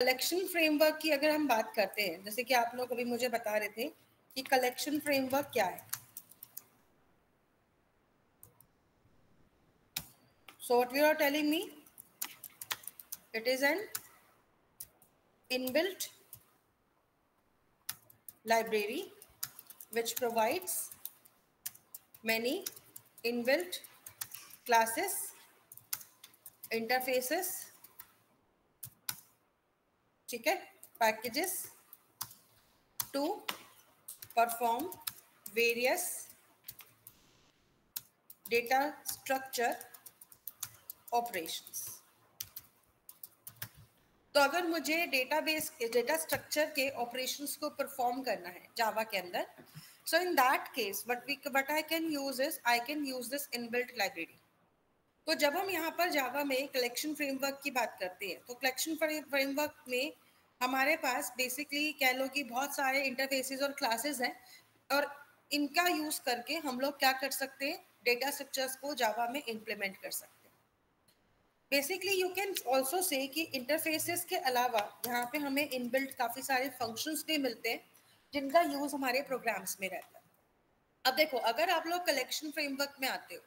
Collection framework की अगर हम बात करते हैं, जैसे कि आप लोग अभी मुझे बता रहे थे कि कलेक्शन फ्रेमवर्क क्या है. So what you are telling me, it is an inbuilt library which provides many inbuilt classes, interfaces, ठीक है, packages to perform various data structure operations. तो अगर मुझे डेटा स्ट्रक्चर के ऑपरेशंस को परफॉर्म करना है जावा के अंदर, so in that case what I can use is I can use this inbuilt library. तो जब हम यहाँ पर जावा में कलेक्शन फ्रेमवर्क की बात करते हैं, तो कलेक्शन फ्रेमवर्क में हमारे पास बेसिकली कह लो कि बहुत सारे इंटरफेसेस और क्लासेस हैं, और इनका यूज करके हम लोग क्या कर सकते हैं, डेटा स्ट्रक्चर्स को जावा में इम्प्लीमेंट कर सकते हैं. Basically you can also say कि इंटरफेसेस के अलावा यहाँ पे हमें इनबिल्ट काफ़ी सारे फंक्शंस भी मिलते हैं जिनका यूज़ हमारे प्रोग्राम्स में रहता है. अब देखो, अगर आप लोग कलेक्शन फ्रेमवर्क में आते हो,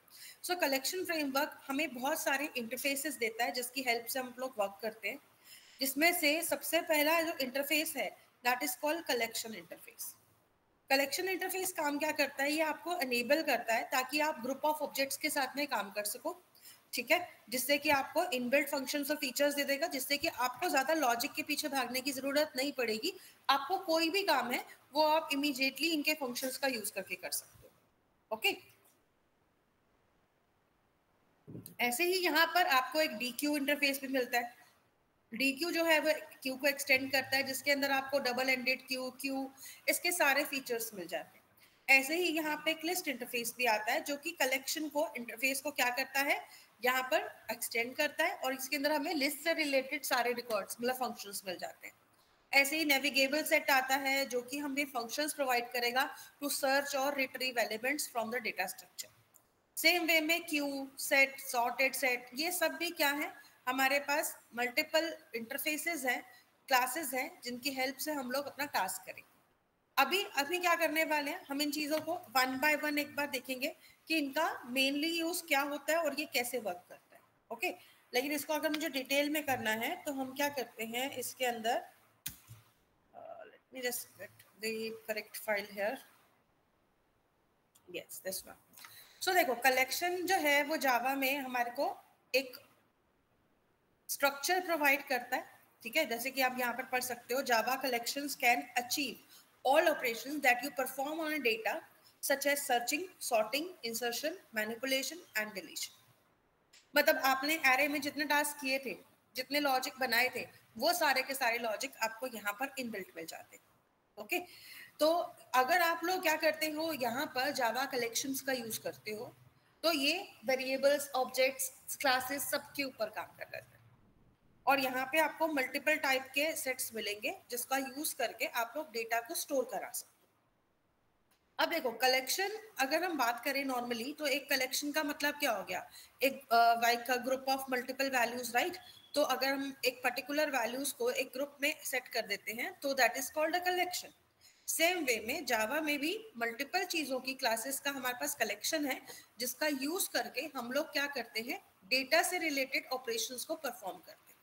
सो कलेक्शन फ्रेमवर्क हमें बहुत सारे इंटरफेसेस देता है जिसकी हेल्प से हम लोग वर्क करते हैं, जिसमें से सबसे पहला जो इंटरफेस है that is called collection interface. Collection interface काम क्या करता है, ये आपको एनेबल करता है ताकि आप ग्रुप ऑफ ऑब्जेक्ट्स के साथ में काम कर सको, ठीक है, जिससे कि आपको इनबिल्ट फंक्शंस और फीचर्स दे देगा, जिससे कि आपको ज्यादा लॉजिक के पीछे भागने की जरूरत नहीं पड़ेगी. आपको कोई भी काम है वो आप इमीडिएटली इनके फंक्शंस का यूज करके कर सकते हो. ओके, ऐसे ही यहाँ पर आपको एक DQ इंटरफेस भी मिलता है. DQ जो है वो क्यू को एक्सटेंड करता है, जिसके अंदर आपको डबल एंडेड क्यू इसके सारे फीचर्स मिल जाते हैं. ऐसे ही यहाँ पे एक लिस्ट इंटरफेस भी आता है जो कि कलेक्शन को इंटरफेस को क्या करता है, यहाँ पर एक्सटेंड करता है, और इसके अंदर हमें लिस्ट से रिलेटेड सारे रिकॉर्ड्स मतलब फंक्शंस मिल जाते हैं. ऐसे ही नेविगेबल सेट आता है जो कि हमें फंक्शंस प्रोवाइड करेगा टू सर्च और retrieve elements from the data structure. Same way में क्यू सेट, सॉर्टेड सेट, ये सब भी क्या है, हमारे पास मल्टीपल इंटरफेसेस हैं, क्लासेस हैं, जिनकी हेल्प से हम लोग अपना टास्क करें. अभी क्या करने वाले हैं, हम इन चीजों को वन बाय वन एक बार देखेंगे कि इनका मेनली यूज क्या होता है और ये कैसे वर्क करता है. ओके, लेकिन इसको अगर मुझे डिटेल में करना है तो हम क्या करते हैं इसके अंदर, let me just get the correct file here. Yes, this one. So देखो, कलेक्शन जो है वो जावा में हमारे को एक स्ट्रक्चर प्रोवाइड करता है, ठीक है, जैसे कि आप यहाँ पर पढ़ सकते हो, Java collections can achieve all operations that you perform on a data such as searching, sorting, insertion, manipulation and deletion. मतलब आपने एरे में जितने टास्क किए थे, जितने लॉजिक बनाए थे, वो सारे के सारे लॉजिक आपको यहाँ पर इनबिल्ट मिल जाते हैं. ओके, तो अगर आप लोग क्या करते हो, यहाँ पर जावा कलेक्शंस का यूज करते हो, तो ये वेरिएबल्स, ऑब्जेक्ट्स, क्लासेस सबके ऊपर काम कर रहे हैं, और यहाँ पे आपको मल्टीपल टाइप के सेट्स मिलेंगे जिसका यूज करके आप लोग डेटा को स्टोर करा सकते हो. अब देखो, कलेक्शन अगर हम बात करें नॉर्मली, तो एक कलेक्शन का मतलब क्या हो गया, एक like group of multiple values, right. तो अगर हम एक पर्टिकुलर वैल्यूज को एक ग्रुप में सेट कर देते हैं तो that is called a collection. Same way में जावा में भी मल्टीपल चीजों की क्लासेस का हमारे पास कलेक्शन है, जिसका यूज करके हम लोग क्या करते हैं, डेटा से रिलेटेड ऑपरेशंस को परफॉर्म करते हैं.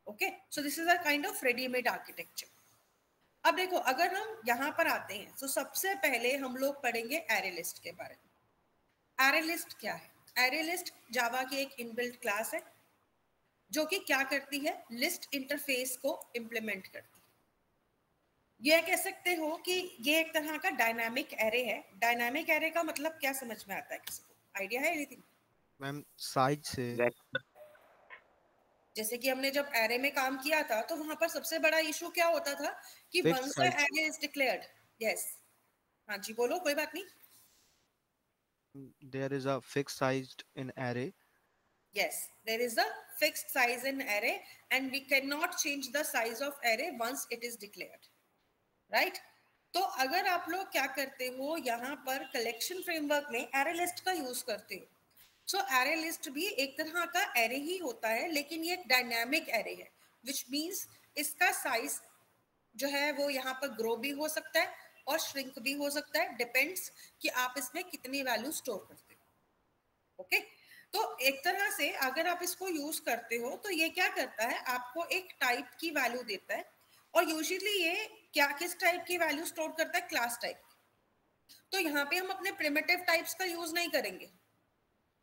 Okay, so this is a kind of readymade architecture. अब देखो, अगर हम यहाँ पर आते हैं तो सबसे पहले हम लोग पढ़ेंगे एरे लिस्ट के बारे में. एरे लिस्ट क्या है? एरे लिस्ट जावा की एक इनबिल्ट क्लास है जो कि क्या करती है, लिस्ट इंटरफेस को इम्प्लीमेंट करती है. ये कह सकते हो कि ये एक तरह का डायनामिक एरे है. डायनामिक एरे का मतलब क्या समझ में आता है, किसी को आइडिया है एनीथिंग? मैम साइज से, जैसे कि हमने जब एरे में काम किया था तो वहां पर सबसे बड़ा इशू क्या होता था कि fix once the size, array is declared. Yes, हाँ जी, बोलो, कोई बात नहीं. There is a fix sized in array. Yes, there is a fixed size in array and we cannot change the size of array once it is declared, right? तो अगर आप लोग क्या करते हो, यहाँ पर कलेक्शन फ्रेमवर्क में एरे लिस्ट का यूज करते हो. सो एरे लिस्ट भी एक तरह का एरे ही होता है, लेकिन ये एक डायनामिक एरे है, विच मीन्स इसका साइज जो है वो यहाँ पर ग्रो भी हो सकता है और श्रिंक भी हो सकता है, डिपेंड्स कि आप इसमें कितनी वैल्यू स्टोर करते हो। ओके, तो एक तरह से अगर आप इसको यूज करते हो तो ये क्या करता है, आपको एक टाइप की वैल्यू देता है, और यूजुअली ये क्या किस टाइप की वैल्यू स्टोर करता है, क्लास टाइप। तो यहाँ पे हम अपने प्रिमिटिव टाइप्स का यूज नहीं करेंगे,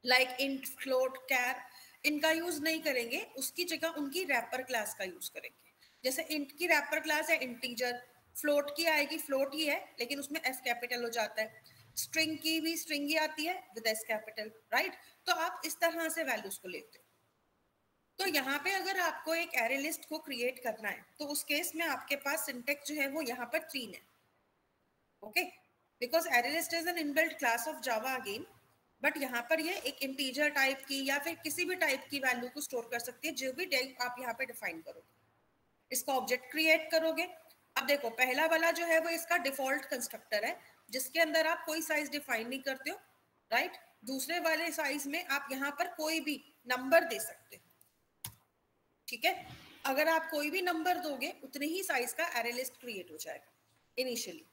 लाइक इंट, फ्लोट, कैर, इनका यूज नहीं करेंगे, उसकी जगह उनकी रैपर क्लास का यूज करेंगे। जैसे इंट की रैपर क्लास है इंटीजर, फ्लोट की आएगी फ्लोट ही है लेकिन उसमें एफ कैपिटल हो जाता है, स्ट्रिंग की भी स्ट्रिंग ही आती है विद एस कैपिटल, राइट। तो आप इस तरह से वैल्यूज को लेते हो। तो यहाँ पे अगर आपको एक एरे लिस्ट को क्रिएट करना है तो उस केस में आपके पास सिंटेक्स जो है वो यहाँ पर 3 है। Okay, because array list is an inbuilt class of Java again, but यहाँ पर ये एक इंटीजर टाइप की या फिर किसी भी टाइप की वैल्यू को स्टोर कर सकती है, जो भी टाइप आप यहाँ पे डिफाइन करोगे। इसका ऑब्जेक्ट क्रिएट करोगे। अब देखो पहला वाला जो है वो इसका डिफॉल्ट कंस्ट्रक्टर है जिसके अंदर आप कोई साइज डिफाइन नहीं करते हो, राइट। दूसरे वाले साइज में आप यहाँ पर कोई भी नंबर दे सकते हो, ठीक है। अगर आप कोई भी नंबर दोगे उतने ही साइज का एरे लिस्ट क्रिएट हो जाएगा इनिशियली।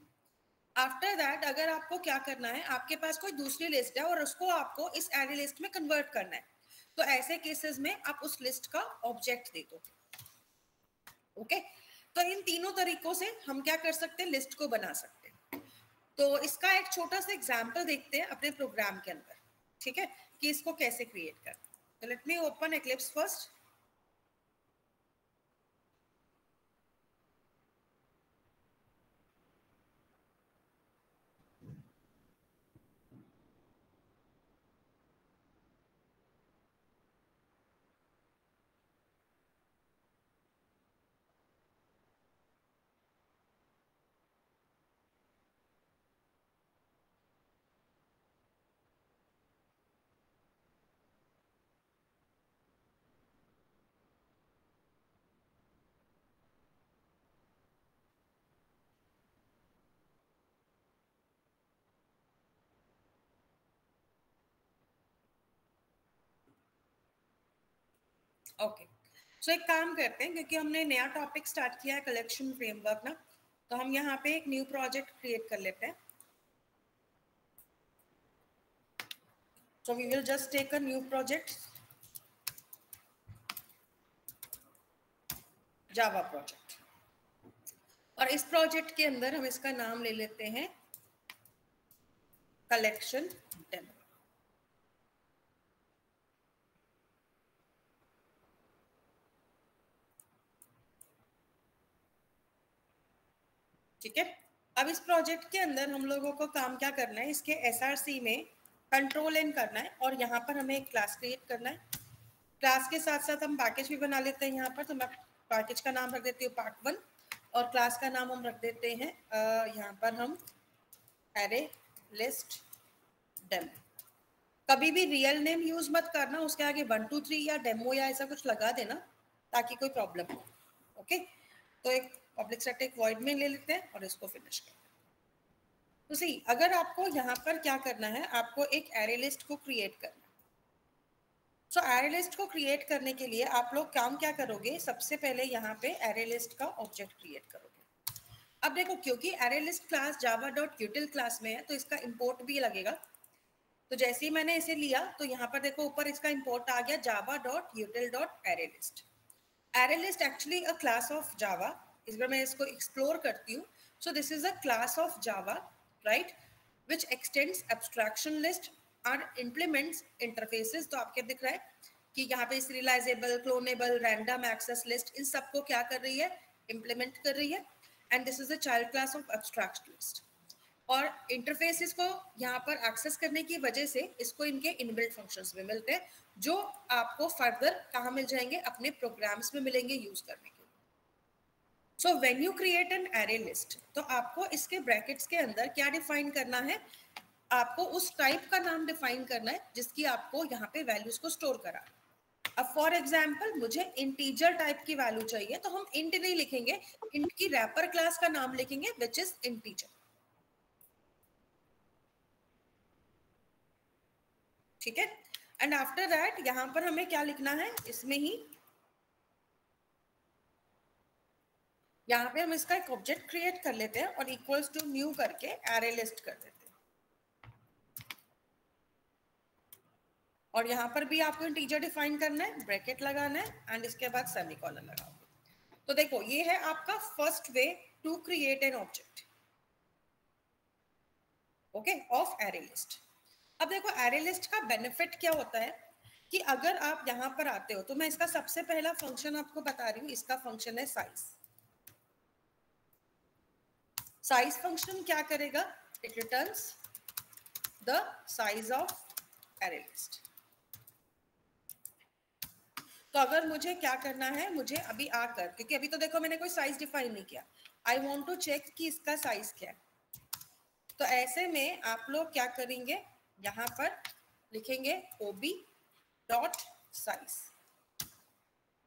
आफ्टर दैट अगर आपको क्या करना है, आपके पास कोई दूसरी लिस्ट है और उसको आपको इस एरे लिस्ट में कन्वर्ट करना है, तो ऐसे केसेस में आप उस लिस्ट का ऑब्जेक्ट दे दो। ओके, तो इन तीनों तरीकों से हम क्या कर सकते हैं, लिस्ट को बना सकते हैं। तो इसका एक छोटा सा एग्जांपल देखते हैं अपने प्रोग्राम के अंदर, ठीक है, कि इसको कैसे क्रिएट करना। तो let me open Eclipse first. Okay, so एक काम करते हैं, क्योंकि हमने नया टॉपिक स्टार्ट किया है कलेक्शन फ्रेमवर्क ना, तो हम यहाँ पे एक न्यू प्रोजेक्ट क्रिएट कर लेते हैं। So we will just take a new project, Java project, और इस प्रोजेक्ट के अंदर हम इसका नाम ले लेते हैं कलेक्शन डेमो। ठीक है, अब इस प्रोजेक्ट के अंदर हम लोगों को काम क्या करना है, इसके एसआरसी में कंट्रोल एन करना है और यहाँ पर हमें एक क्लास क्रिएट करना है। क्लास के साथ साथ हम पैकेज भी बना लेते हैं यहाँ पर, तो मैं पैकेज का नाम रख देती हूँ पार्ट 1 और क्लास का नाम हम रख देते हैं यहाँ पर हम एरे लिस्ट डेमो। कभी भी रियल नेम यूज मत करना, उसके आगे 1 2 3 या डेमो या ऐसा कुछ लगा देना ताकि कोई प्रॉब्लम हो। ओके, तो एक पब्लिक स्टैटिक वॉइड में ले लेते हैं और इसको फिनिश करते हैं। तो सी, अगर आपको यहाँ पर क्या करना है, आपको एक एरे लिस्ट को क्रिएट करना है। सो एरे लिस्ट को क्रिएट करने के लिए आप लोग काम क्या करोगे, सबसे पहले यहाँ पे एरे लिस्ट का ऑब्जेक्ट क्रिएट करोगे। अब देखो, क्योंकि array list class java.util class में है तो इसका इंपोर्ट भी लगेगा। तो जैसे ही मैंने इसे लिया तो यहाँ पर देखो ऊपर इसका इंपोर्ट आ गया java.util.arraylist। arraylist actually a class of Java. इस बार मैं इसको एक्सप्लोर करती हूँ। So this is a class of Java, right, which extends abstraction list और इम्प्लीमेंट्स इंटरफेसेस। तो आपके दिख रहा है कि यहाँ पे serializable, cloneable, random access list, इन सबको क्या कर रही है, इम्प्लीमेंट कर रही है। And this is a child class of abstraction list. और इंटरफेसेस को यहाँ पर एक्सेस करने की वजह से इसको इनके इनबिल्ट फंक्शंस में मिलते हैं, जो आपको फर्दर कहाँ मिल जाएंगे, अपने प्रोग्राम्स में मिलेंगे यूज करने के लिए। So when you create an array list, तो आपको इसके ब्रैकेट्स के अंदर क्या डिफाइन करना है, आपको उस टाइप का नाम डिफाइन करना है जिसकी आपको यहाँ पे वैल्यूज को स्टोर करा। अब फॉर एग्जाम्पल मुझे इंटीजर टाइप की वैल्यू चाहिए, तो हम इंट नहीं लिखेंगे, इंट की रैपर क्लास का नाम लिखेंगे विच इज इंटीजर। ठीक है, एंड आफ्टर दैट यहाँ पर हमें क्या लिखना है, इसमें ही यहाँ पे हम इसका एक ऑब्जेक्ट क्रिएट कर लेते हैं और इक्वल्स टू न्यू करके एरे लिस्ट कर देते हैं, और यहाँ पर भी आपको इंटीजर डिफाइन करना है, ब्रैकेट लगाना है एंड इसके बाद सेमीकोलन लगाओगे। तो देखो ये है आपका first way to create an object, okay, of array list. अब देखो एरे लिस्ट का बेनिफिट क्या होता है कि अगर आप यहाँ पर आते हो तो मैं इसका सबसे पहला फंक्शन आपको बता रही हूँ, इसका फंक्शन है साइज। साइज फंक्शन क्या करेगा, it returns the size of array list. तो अगर मुझे क्या करना है, मुझे अभी आकर, क्योंकि अभी तो देखो मैंने कोई साइज डिफाइन नहीं किया, आई वांट टू चेक कि इसका साइज क्या है। तो ऐसे में आप लोग क्या करेंगे, यहाँ पर लिखेंगे ob डॉट साइज।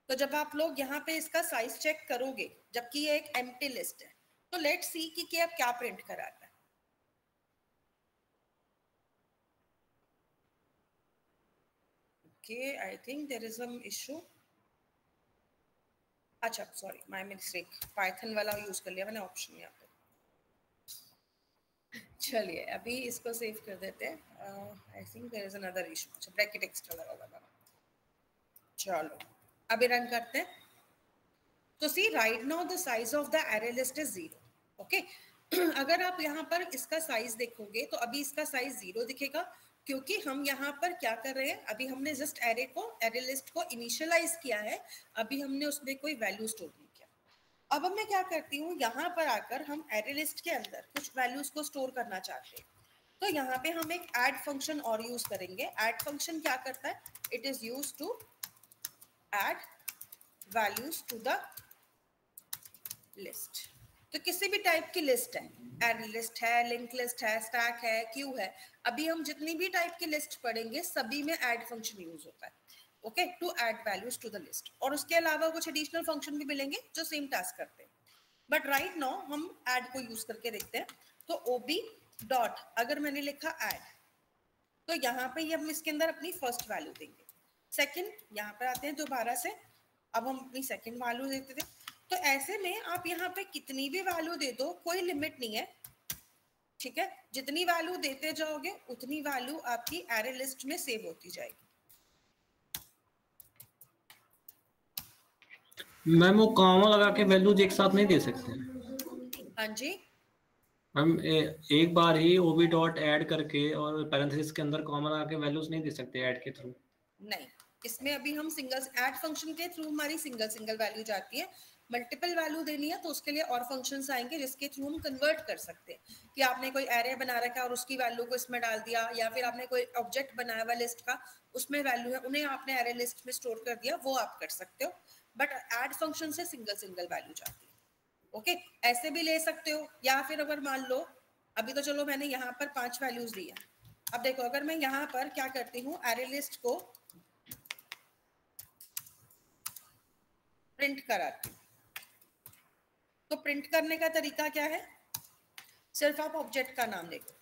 तो जब आप लोग यहाँ पे इसका साइज चेक करोगे, जबकि ये एक एम्प्टी लिस्ट है, तो लेट्स सी कि क्या प्रिंट कराता है। Okay, I think there is some issue. अच्छा सॉरी, माय मिस्टेक, पाइथन वाला यूज कर लिया मैंने ऑप्शन यहाँ पे। चलिए अभी इसको सेव कर देते हैं। I think there is another issue. अच्छा, ब्रैकेट एक्स्ट्रा लगा हुआ। चलो अभी रन करते हैं। तो see right now the size of the array list is 0, okay. अगर आप यहाँ पर इसका साइज देखोगे तो अभी इसका साइज 0 दिखेगा, क्योंकि हम यहाँ पर क्या कर रहे हैं, अभी हमने जस्ट एरे लिस्ट को इनिशियलाइज किया है, अभी हमने उसमें कोई वैल्यू स्टोर नहीं किया। अब मैं क्या करती हूँ, यहाँ पर आकर हम एरे लिस्ट के अंदर कुछ वैल्यूज को स्टोर करना चाहते हैं, तो यहाँ पे हम एक ऐड फंक्शन और यूज करेंगे। ऐड फंक्शन क्या करता है, it is use to add values to the list. तो किसी भी टाइप की लिस्ट है, एरे लिस्ट है, लिंक लिस्ट है, स्टैक है, क्यू है, अभी हम जितनी भी टाइप की लिस्ट पढ़ेंगे सभी में ऐड फंक्शन यूज होता है, okay, to add values to the list. और उसके अलावा कुछ एडिशनल फंक्शन भी मिलेंगे जो सेम टास्क करते हैं, बट राइट नाउ हम ऐड को यूज करके देखते हैं। तो ob डॉट, अगर मैंने लिखा ऐड, तो यहाँ पे हम इसके अंदर अपनी फर्स्ट वैल्यू देंगे। सेकंड, यहाँ पर आते हैं दोबारा से, अब हम अपनी सेकंड वैल्यू देते थे। तो ऐसे में आप यहाँ पे कितनी भी वैल्यू दे दो, कोई लिमिट नहीं है, ठीक है। जितनी वैल्यू देते जाओगे उतनी वैल्यू आपकी एरे लिस्ट में सेव होती जाएगी। मैम वो कॉमा लगा के वैल्यूज एक साथ नहीं दे सकते? हाँ जी मैम एक बार ही ओबी डॉट ऐड करके और पैरेंथेसिस के अंदर कॉमा लगा के वैल्यूज नहीं दे सकते ऐड के थ्रू? नहीं, इसमें अभी हम सिंगल ऐड फंक्शन के थ्रू हमारी सिंगल वैल्यू जाती है। मल्टीपल वैल्यू देनी है तो उसके लिए और फंक्शंस आएंगे जिसके थ्रू हम कन्वर्ट कर सकते हैं, कि आपने कोई एरे बना रखा है और उसकी वैल्यू को इसमें डाल दिया, या फिर आपने कोई ऑब्जेक्ट बनाया हुआ लिस्ट का, उसमें वैल्यू है, उन्हें आपने एरे लिस्ट में स्टोर कर दिया, वो आप कर सकते हो। बट ऐड फंक्शन से सिंगल वैल्यू जाती है, ओके। ऐसे भी ले सकते हो, या फिर अगर मान लो, अभी तो चलो मैंने यहाँ पर 5 वैल्यूज दी है। अब देखो अगर मैं यहाँ पर क्या करती हूँ, एरे लिस्ट को प्रिंट कराती हूँ, तो प्रिंट करने का तरीका क्या है, सिर्फ आप ऑब्जेक्ट का नाम देखो,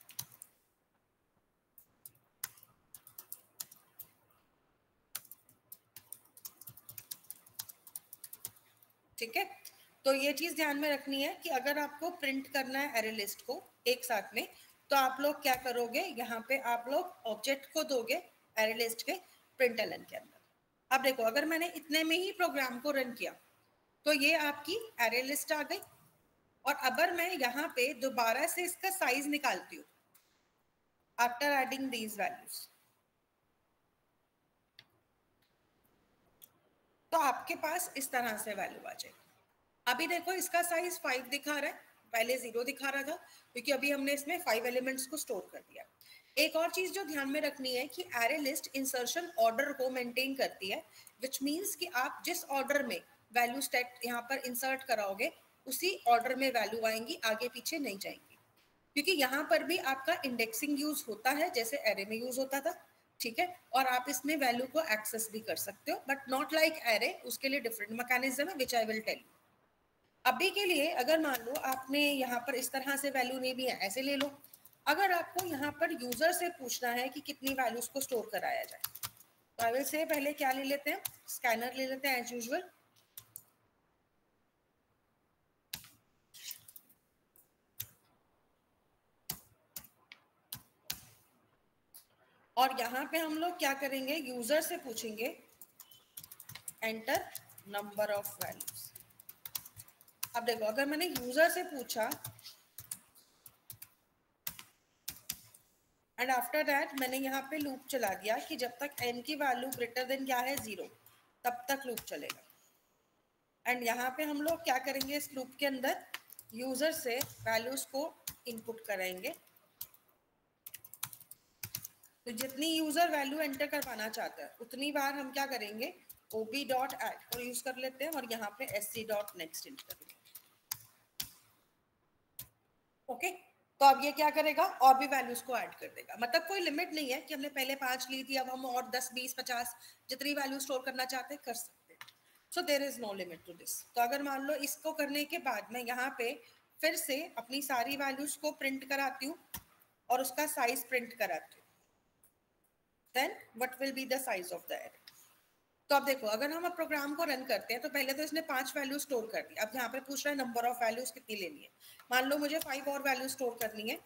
ठीक है। तो ये चीज ध्यान में रखनी है कि अगर आपको प्रिंट करना है एरे लिस्ट को एक साथ में, तो आप लोग क्या करोगे, यहाँ पे आप लोग ऑब्जेक्ट को दोगे एरे लिस्ट के प्रिंटलन के अंदर। अब देखो अगर मैंने इतने में ही प्रोग्राम को रन किया तो ये आपकी एरे लिस्ट आ गई, और अगर मैं यहाँ पे दोबारा से इसका साइज निकालती हूँ आफ्टर एडिंग दीज वैल्यूज, तो आपके पास इस तरह से वैल्यू आ जाएगी। अभी देखो इसका साइज 5 दिखा रहा है, पहले 0 दिखा रहा था, क्योंकि अभी हमने इसमें 5 एलिमेंट्स को स्टोर कर दिया। एक और चीज जो ध्यान में रखनी है कि एरे लिस्ट इंसर्शन ऑर्डर को मेंटेन करती है, विच मींस कि आप जिस ऑर्डर में वैल्यू स्टैक यहाँ पर इंसर्ट कराओगे उसी ऑर्डर में वैल्यू आएंगी, आगे पीछे नहीं जाएंगी, क्योंकि यहाँ पर भी आपका इंडेक्सिंग यूज होता है जैसे एरे में यूज होता था, ठीक है। और आप इसमें वैल्यू को एक्सेस भी कर सकते हो, बट नॉट लाइक एरे, उसके लिए डिफरेंट मैकेनिज्म है विच आई विल टेल यू। अभी के लिए अगर मान लो आपने यहाँ पर इस तरह से वैल्यू नहीं भी है, ऐसे ले लो। अगर आपको यहाँ पर यूजर से पूछना है कि कितनी वैल्यूज को स्टोर कराया जाए, तो आई विल से पहले क्या ले लेते हैं, स्कैनर ले लेते हैं एज यूजुअल। और यहाँ पे हम लोग क्या करेंगे, यूजर से पूछेंगे एंटर नंबर ऑफ वैल्यूज। अब देखो अगर मैंने यूजर से पूछा एंड आफ्टर दैट मैंने यहाँ पे लूप चला दिया कि जब तक n की वैल्यू ग्रेटर देन क्या है 0 तब तक लूप चलेगा। एंड यहाँ पे हम लोग क्या करेंगे, इस लूप के अंदर यूजर से वैल्यूज को इनपुट कराएंगे। तो जितनी यूजर वैल्यू एंटर करवाना चाहता है उतनी बार हम क्या करेंगे, ob.add को यूज कर लेते हैं और यहाँ पे sc.next एंटर करेंगे। ओके तो अब ये क्या करेगा, और भी वैल्यूज को ऐड कर देगा। मतलब कोई लिमिट नहीं है कि हमने पहले 5 ली थी, अब हम और 10 20 50 जितनी वैल्यू स्टोर करना चाहते हैं कर सकते हैं। So there is no limit to this. तो अगर मान लो इसको करने के बाद मैं यहाँ पे फिर से अपनी सारी वैल्यूज को प्रिंट कराती हूँ और उसका साइज प्रिंट कराती हूँ, then what will be the size of the array. तो अब देखो अगर हम अब प्रोग्राम को रन करते हैं तो पहले तो इसने 5 वैल्यू स्टोर कर दी। अब यहाँ पे पूछ रहा है नंबर ऑफ वैल्यूज कितनी लेनी है। मान लो मुझे 5 और वैल्यू स्टोर करनी है।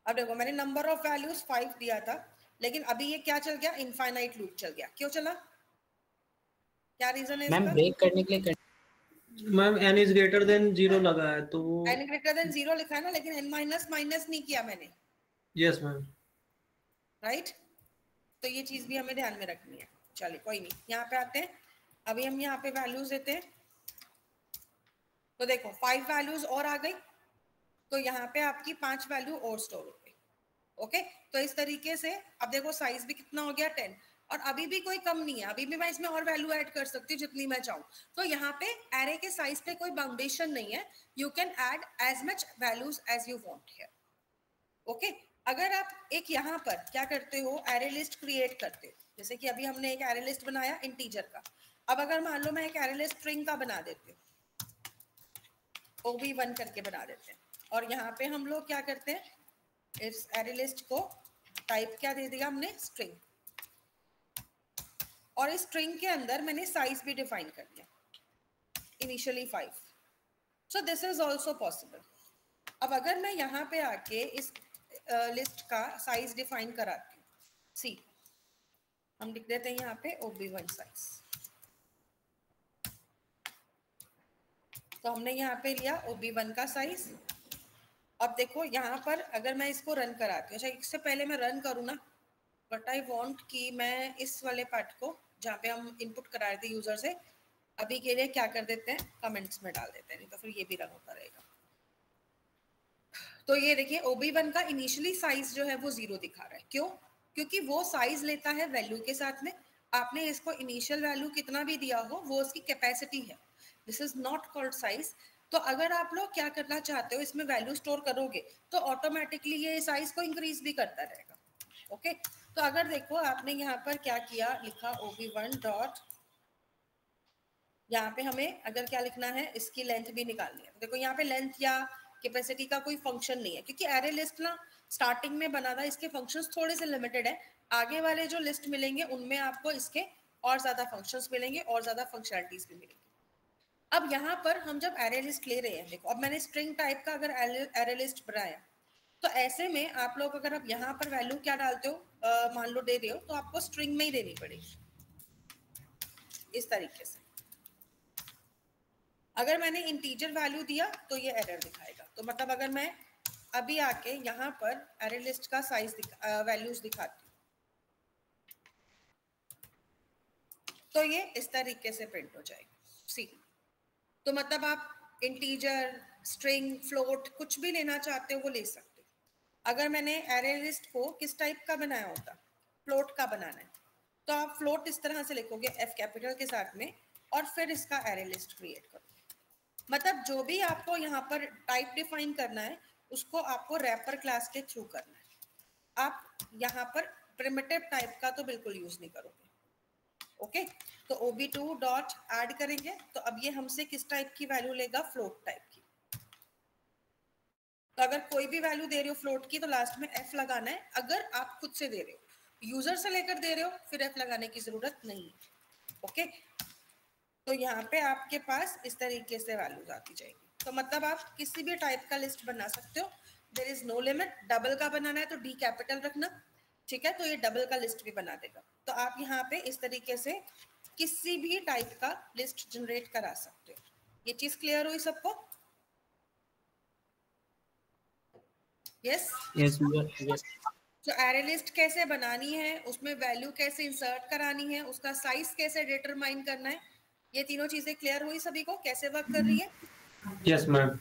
अब देखो मैंने नंबर ऑफ वैल्यूज 5 दिया था, लेकिन अभी ये क्या चल गया, इनफाइनाइट लूप चल गया। क्यों चला, क्या रीजन है इसका? मैम ब्रेक करने के लिए ma'am n is greater than 0 लगा है तो n ग्रेटर देन 0 लिखा है ना, लेकिन n माइनस माइनस नहीं किया मैंने। यस मैम, राइट, तो ये चीज भी हमें ध्यान में रखनी है। चलिए कोई नहीं, यहाँ पे आते हैं। अभी हम यहाँ पे वैल्यूज देते हैं तो देखो 5 वैल्यूज और आ गई, तो यहाँ पे आपकी 5 वैल्यू और स्टोर हो गई। ओके तो इस तरीके से अब देखो साइज भी कितना हो गया 10, और अभी भी कोई कम नहीं है, अभी भी मैं इसमें और वैल्यू ऐड कर सकती हूँ जितनी मैं चाहूँ। तो यहाँ पे एरे के साइज पे कोई बाउंडेशन नहीं है, you can add as much values as you want here. Okay अगर आप एक यहाँ पर क्या करते हो, एरे लिस्ट क्रिएट करते हो, जैसे कि अभी हमने एक एरे लिस्ट बनाया इंटीजर का। अब अगर मान लो मैं एक एरे लिस्ट स्ट्रिंग का बना देती हूँ, ob1 करके बना देते हैं, और यहाँ पे हम लोग क्या करते हैं, इस एरे लिस्ट को टाइप क्या दे दिया हमने, स्ट्रिंग, और इस स्ट्रिंग के अंदर मैंने साइज भी डिफाइन कर दिया, initially 5। So this is also possible. अब अगर मैं यहाँ पे आके इस लिस्ट का साइज डिफाइन कराती हूँ, सी हम लिख देते हैं यहाँ पे ob1 साइज। तो हमने यहाँ पे लिया ob1 का साइज। अब देखो यहाँ पर अगर मैं इसको रन कराती हूँ, अच्छा इससे पहले मैं रन करूँ ना, बट आई वांट कि मैं इस वाले पार्ट को जहाँ पे हम इनपुट करा रहे थे यूजर से, अभी के लिए क्या कर देते हैं, कमेंट्स में डाल देते हैं, नहीं तो फिर ये भी रन होता रहेगा। तो ये देखिए ob1 का इनिशियली साइज जो है वो 0 दिखा रहा है। क्यों? क्योंकि वो साइज लेता है वैल्यू के साथ में। आपने इसको इनिशियल वैल्यू कितना भी दिया हो वो उसकी कैपेसिटी है, this is not called size. तो अगर आप लोग क्या करना चाहते हो, इसमें वैल्यू स्टोर करोगे तो ऑटोमेटिकली ये साइज को इंक्रीज भी करता रहेगा। ओके तो अगर देखो आपने यहाँ पर क्या किया, लिखा ob1 डॉट, यहाँ पे हमें अगर क्या लिखना है, इसकी लेंथ भी निकालनी है। देखो यहाँ पे लेंथ या कैपेसिटी का कोई फंक्शन नहीं है, क्योंकि एरे लिस्ट ना स्टार्टिंग में बना था, इसके फंक्शंस थोड़े से लिमिटेड है। आगे वाले जो लिस्ट मिलेंगे उनमें आपको इसके और ज्यादा फंक्शंस मिलेंगे और ज्यादा फंक्शनलिटीज भी मिलेंगी। अब यहाँ पर हम जब एरे लिस्ट ले रहे हैं, देखो अब मैंने स्ट्रिंग टाइप का अगर एरे लिस्ट बनाया, तो ऐसे में आप लोग अगर आप यहाँ पर वैल्यू क्या डालते हो, मान लो दे रहे हो, तो आपको स्ट्रिंग में ही देनी पड़ेगी इस तरीके से। अगर मैंने इंटीजर वैल्यू दिया तो ये एरर दिखाएगा। तो मतलब अगर मैं अभी आके यहाँ पर एरे लिस्ट का साइज वैल्यूज दिखाती हूँ, तो ये इस तरीके से प्रिंट हो जाएगी। सी तो मतलब आप इंटीजर, स्ट्रिंग, फ्लोट कुछ भी लेना चाहते हो वो ले सकते हो। अगर मैंने एरे लिस्ट को किस टाइप का बनाया होता, फ्लोट का बनाना है, तो आप फ्लोट इस तरह से लिखोगे F कैपिटल के साथ में, और फिर इसका एरे लिस्ट क्रिएट करोगे। मतलब जो भी आपको यहाँ पर टाइप डिफाइन करना है उसको आपको रैपर क्लास के थ्रू करना है। आप यहाँ पर प्रिमिटिव टाइप का तो बिल्कुल यूज नहीं करोगे। ओके तो ob2 डॉट ऐड करेंगे, तो अब ये हमसे किस टाइप की वैल्यू लेगा, फ्लोट टाइप की। तो अगर कोई भी वैल्यू दे रहे हो फ्लोट की तो लास्ट में f लगाना है। अगर आप खुद से दे रहे हो, यूजर से लेकर दे रहे हो, फिर f लगाने की जरूरत नहीं है। ओके तो यहाँ पे आपके पास इस तरीके से वैल्यूज आती जाएगी। तो मतलब आप किसी भी टाइप का लिस्ट बना सकते हो there is no limit, double का बनाना है तो डी कैपिटल रखना, ठीक है, तो ये डबल का लिस्ट भी बना देगा। तो आप यहाँ पे इस तरीके से किसी भी टाइप का लिस्ट जनरेट करा सकते हो। ये चीज क्लियर हुई सबको? Yes yes. तो एरे लिस्ट कैसे बनानी है, उसमें वैल्यू कैसे इंसर्ट करानी है, उसका साइज कैसे डिटरमाइन करना है, ये तीनों चीजें क्लियर हुई सभी को कैसे वर्क कर रही है? Yes ma'am.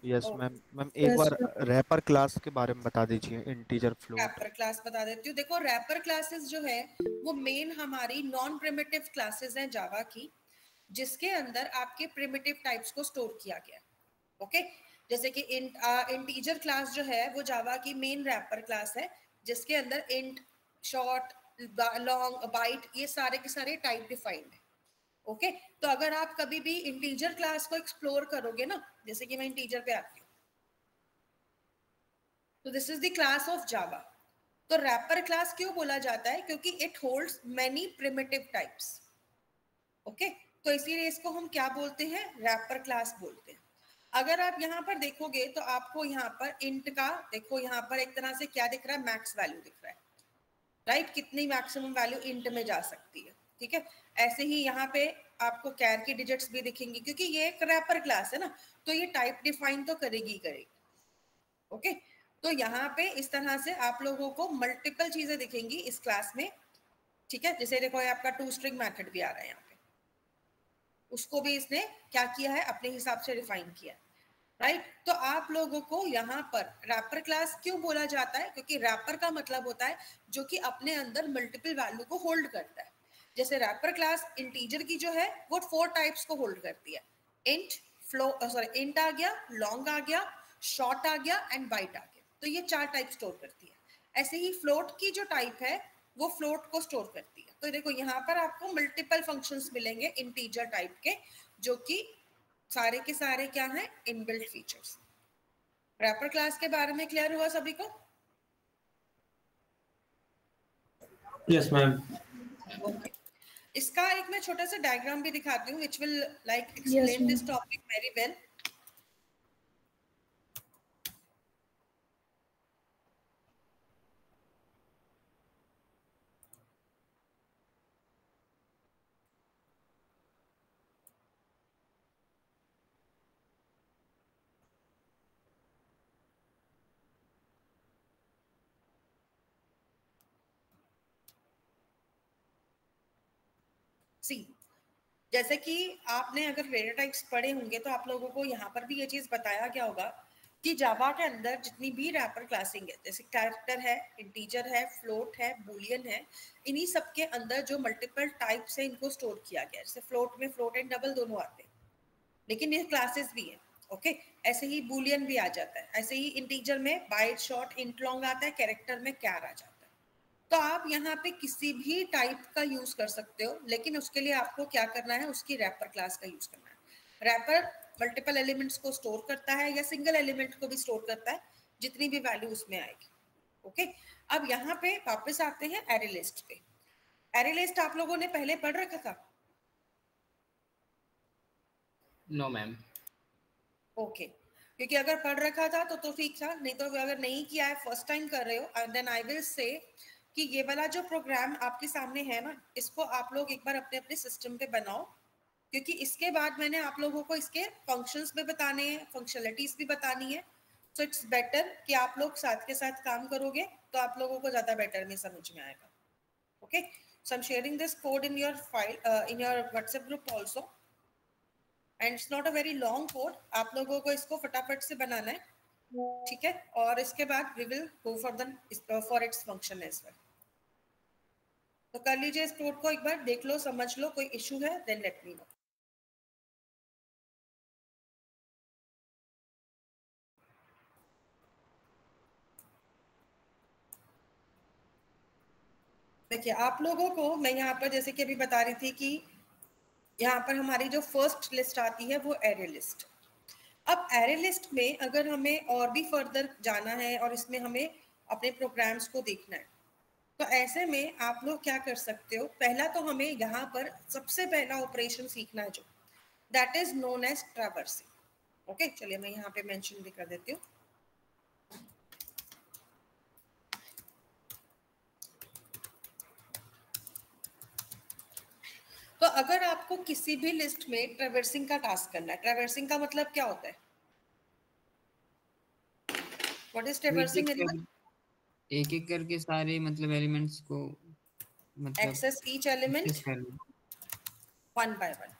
Yes ma'am. Ma'am एक बार रैपर क्लास के बारे में बता दीजिए, इंटीजर फ्लोट। रैपर क्लास बता देती हूँ। देखो रैपर क्लासेस जो है वो मेन हमारी नॉन प्रिमिटिव क्लासेस हैं जावा की, जिसके अंदर आपके प्रिमिटिव टाइप्स को स्टोर किया गया है। ओके, जैसे कि इंटीजर क्लास जो है वो जावा की मेन रैपर क्लास है, जिसके अंदर इंट, शॉर्ट, लॉन्ग, बाइट, ये सारे के सारे टाइप डिफाइंड है। ओके, तो अगर आप कभी भी इंटीजर क्लास को एक्सप्लोर करोगे ना, जैसे कि मैं इंटीजर पे आती हूँ, तो this is the class of जावा। तो रैपर क्लास क्यों बोला जाता है? क्योंकि it holds many primitive types. Okay, तो इसीलिए इसको हम क्या बोलते हैं? रैपर क्लास बोलते हैं। अगर आप यहाँ पर देखोगे तो आपको यहाँ पर इंट का, देखो यहाँ पर एक तरह से क्या दिख रहा है? मैक्स वैल्यू दिख रहा है, राइट? कितनी मैक्सिमम वैल्यू इंट में जा सकती है, ठीक है। ऐसे ही यहाँ पे आपको कैर की डिजिट्स भी दिखेंगी, क्योंकि ये एक रैपर क्लास है ना, तो ये टाइप डिफाइन तो करेगी करेगी। ओके, तो यहाँ पे इस तरह से आप लोगों को मल्टीपल चीजें दिखेंगी इस क्लास में, ठीक है। जैसे देखो ये आपका टू स्ट्रिंग मेथड भी आ रहा है यहाँ पे, उसको भी इसने क्या किया है? अपने हिसाब से डिफाइन किया, राइट? तो आप लोगों को यहाँ पर रैपर क्लास क्यों बोला जाता है? क्योंकि रैपर का मतलब होता है जो कि अपने अंदर मल्टीपल वैल्यू को होल्ड करता है। जैसे रैपर क्लास इंटीजर की जो है वो 4 टाइप्स को होल्ड करती है। इंट, इंट आ गया, लॉन्ग आ गया, शॉर्ट आ गया एंड बाइट आ गया। तो ये 4 टाइप स्टोर करती है। ऐसे ही फ्लोट की जो टाइप है वो फ्लोट को स्टोर करती है। तो देखो यहाँ पर आपको मल्टीपल फंक्शंस मिलेंगे इंटीजर टाइप के, जो कि सारे के सारे क्या हैं? Inbuilt features. रैपर क्लास के बारे में क्लियर हुआ सभी को? Yes ma'am. ओके, इसका एक मैं छोटा सा डायग्राम भी दिखाती हूँ which will like explain this topic very well. सी, जैसे कि आपने अगर डेटा टाइप्स पढ़े होंगे तो आप लोगों को यहाँ पर भी ये चीज बताया गया होगा कि जावा के अंदर जितनी भी रैपर क्लासिंग है, जैसे कैरेक्टर है, इंटीजर है, फ्लोट है, बूलियन है, इन्हीं सब के अंदर जो मल्टीपल टाइप्स है इनको स्टोर किया गया है। जैसे फ्लोट में फ्लोट एंड डबल दोनों आते हैं, लेकिन ये क्लासेस भी है। ओके, ऐसे ही बूलियन भी आ जाता है, ऐसे ही इंटीजर में बाइट, शॉर्ट, इंट, लॉन्ग आता है, कैरेक्टर में कैर आ जाता है। तो आप यहाँ पे किसी भी टाइप का यूज कर सकते हो, लेकिन उसके लिए आपको क्या करना है? उसकी रैपर क्लास का यूज करना है। रैपर मल्टीपल एलिमेंट्स को स्टोर करता है या सिंगल एलिमेंट को भी स्टोर करता है, जितनी भी वैल्यू उसमें आएगी। ओके, अब यहाँ पे वापस आते हैं एरे लिस्ट पे। एरे लिस्ट आप लोगों ने पहले पढ़ रखा था? No ma'am. ओके, क्योंकि अगर पढ़ रखा था तो ठीक था, नहीं तो अगर नहीं किया है, फर्स्ट टाइम कर रहे हो, देन आई विल से कि ये वाला जो प्रोग्राम आपके सामने है ना, इसको आप लोग एक बार अपने अपने सिस्टम पे बनाओ, क्योंकि इसके बाद मैंने आप लोगों को इसके फंक्शंस भी बताने हैं, फंक्शनलिटीज भी बतानी है। सो इट्स बेटर कि आप लोग साथ के साथ काम करोगे तो आप लोगों को ज्यादा बेटर में समझ में आएगा। Okay, so I am sharing this code in your file, in your WhatsApp group also, and it's not a very long code. आप लोगों को इसको फटाफट से बनाना है, ठीक है? और इसके बाद we will go for its function as well. तो कर लीजिए इस कोड को, एक बार देख लो, समझ लो, कोई इशू है देन लेट मी नो। देखिए आप लोगों को मैं यहाँ पर जैसे कि अभी बता रही थी कि यहाँ पर हमारी जो फर्स्ट लिस्ट आती है वो एरे लिस्ट। अब एरे लिस्ट में अगर हमें और भी फर्दर जाना है और इसमें हमें अपने प्रोग्राम्स को देखना है, तो ऐसे में आप लोग क्या कर सकते हो? पहला तो हमें यहाँ पर सबसे पहला ऑपरेशन सीखना है जो that is known as traversing. Okay, चलिए मैं यहाँ पे मेंशन भी कर देती हूँ। तो अगर आपको किसी भी लिस्ट में ट्रैवर्सिंग का टास्क करना है, ट्रैवर्सिंग का मतलब क्या होता है? What is traversing? एक एक करके सारे मतलब एलिमेंट्स को मतलब access each element one by one,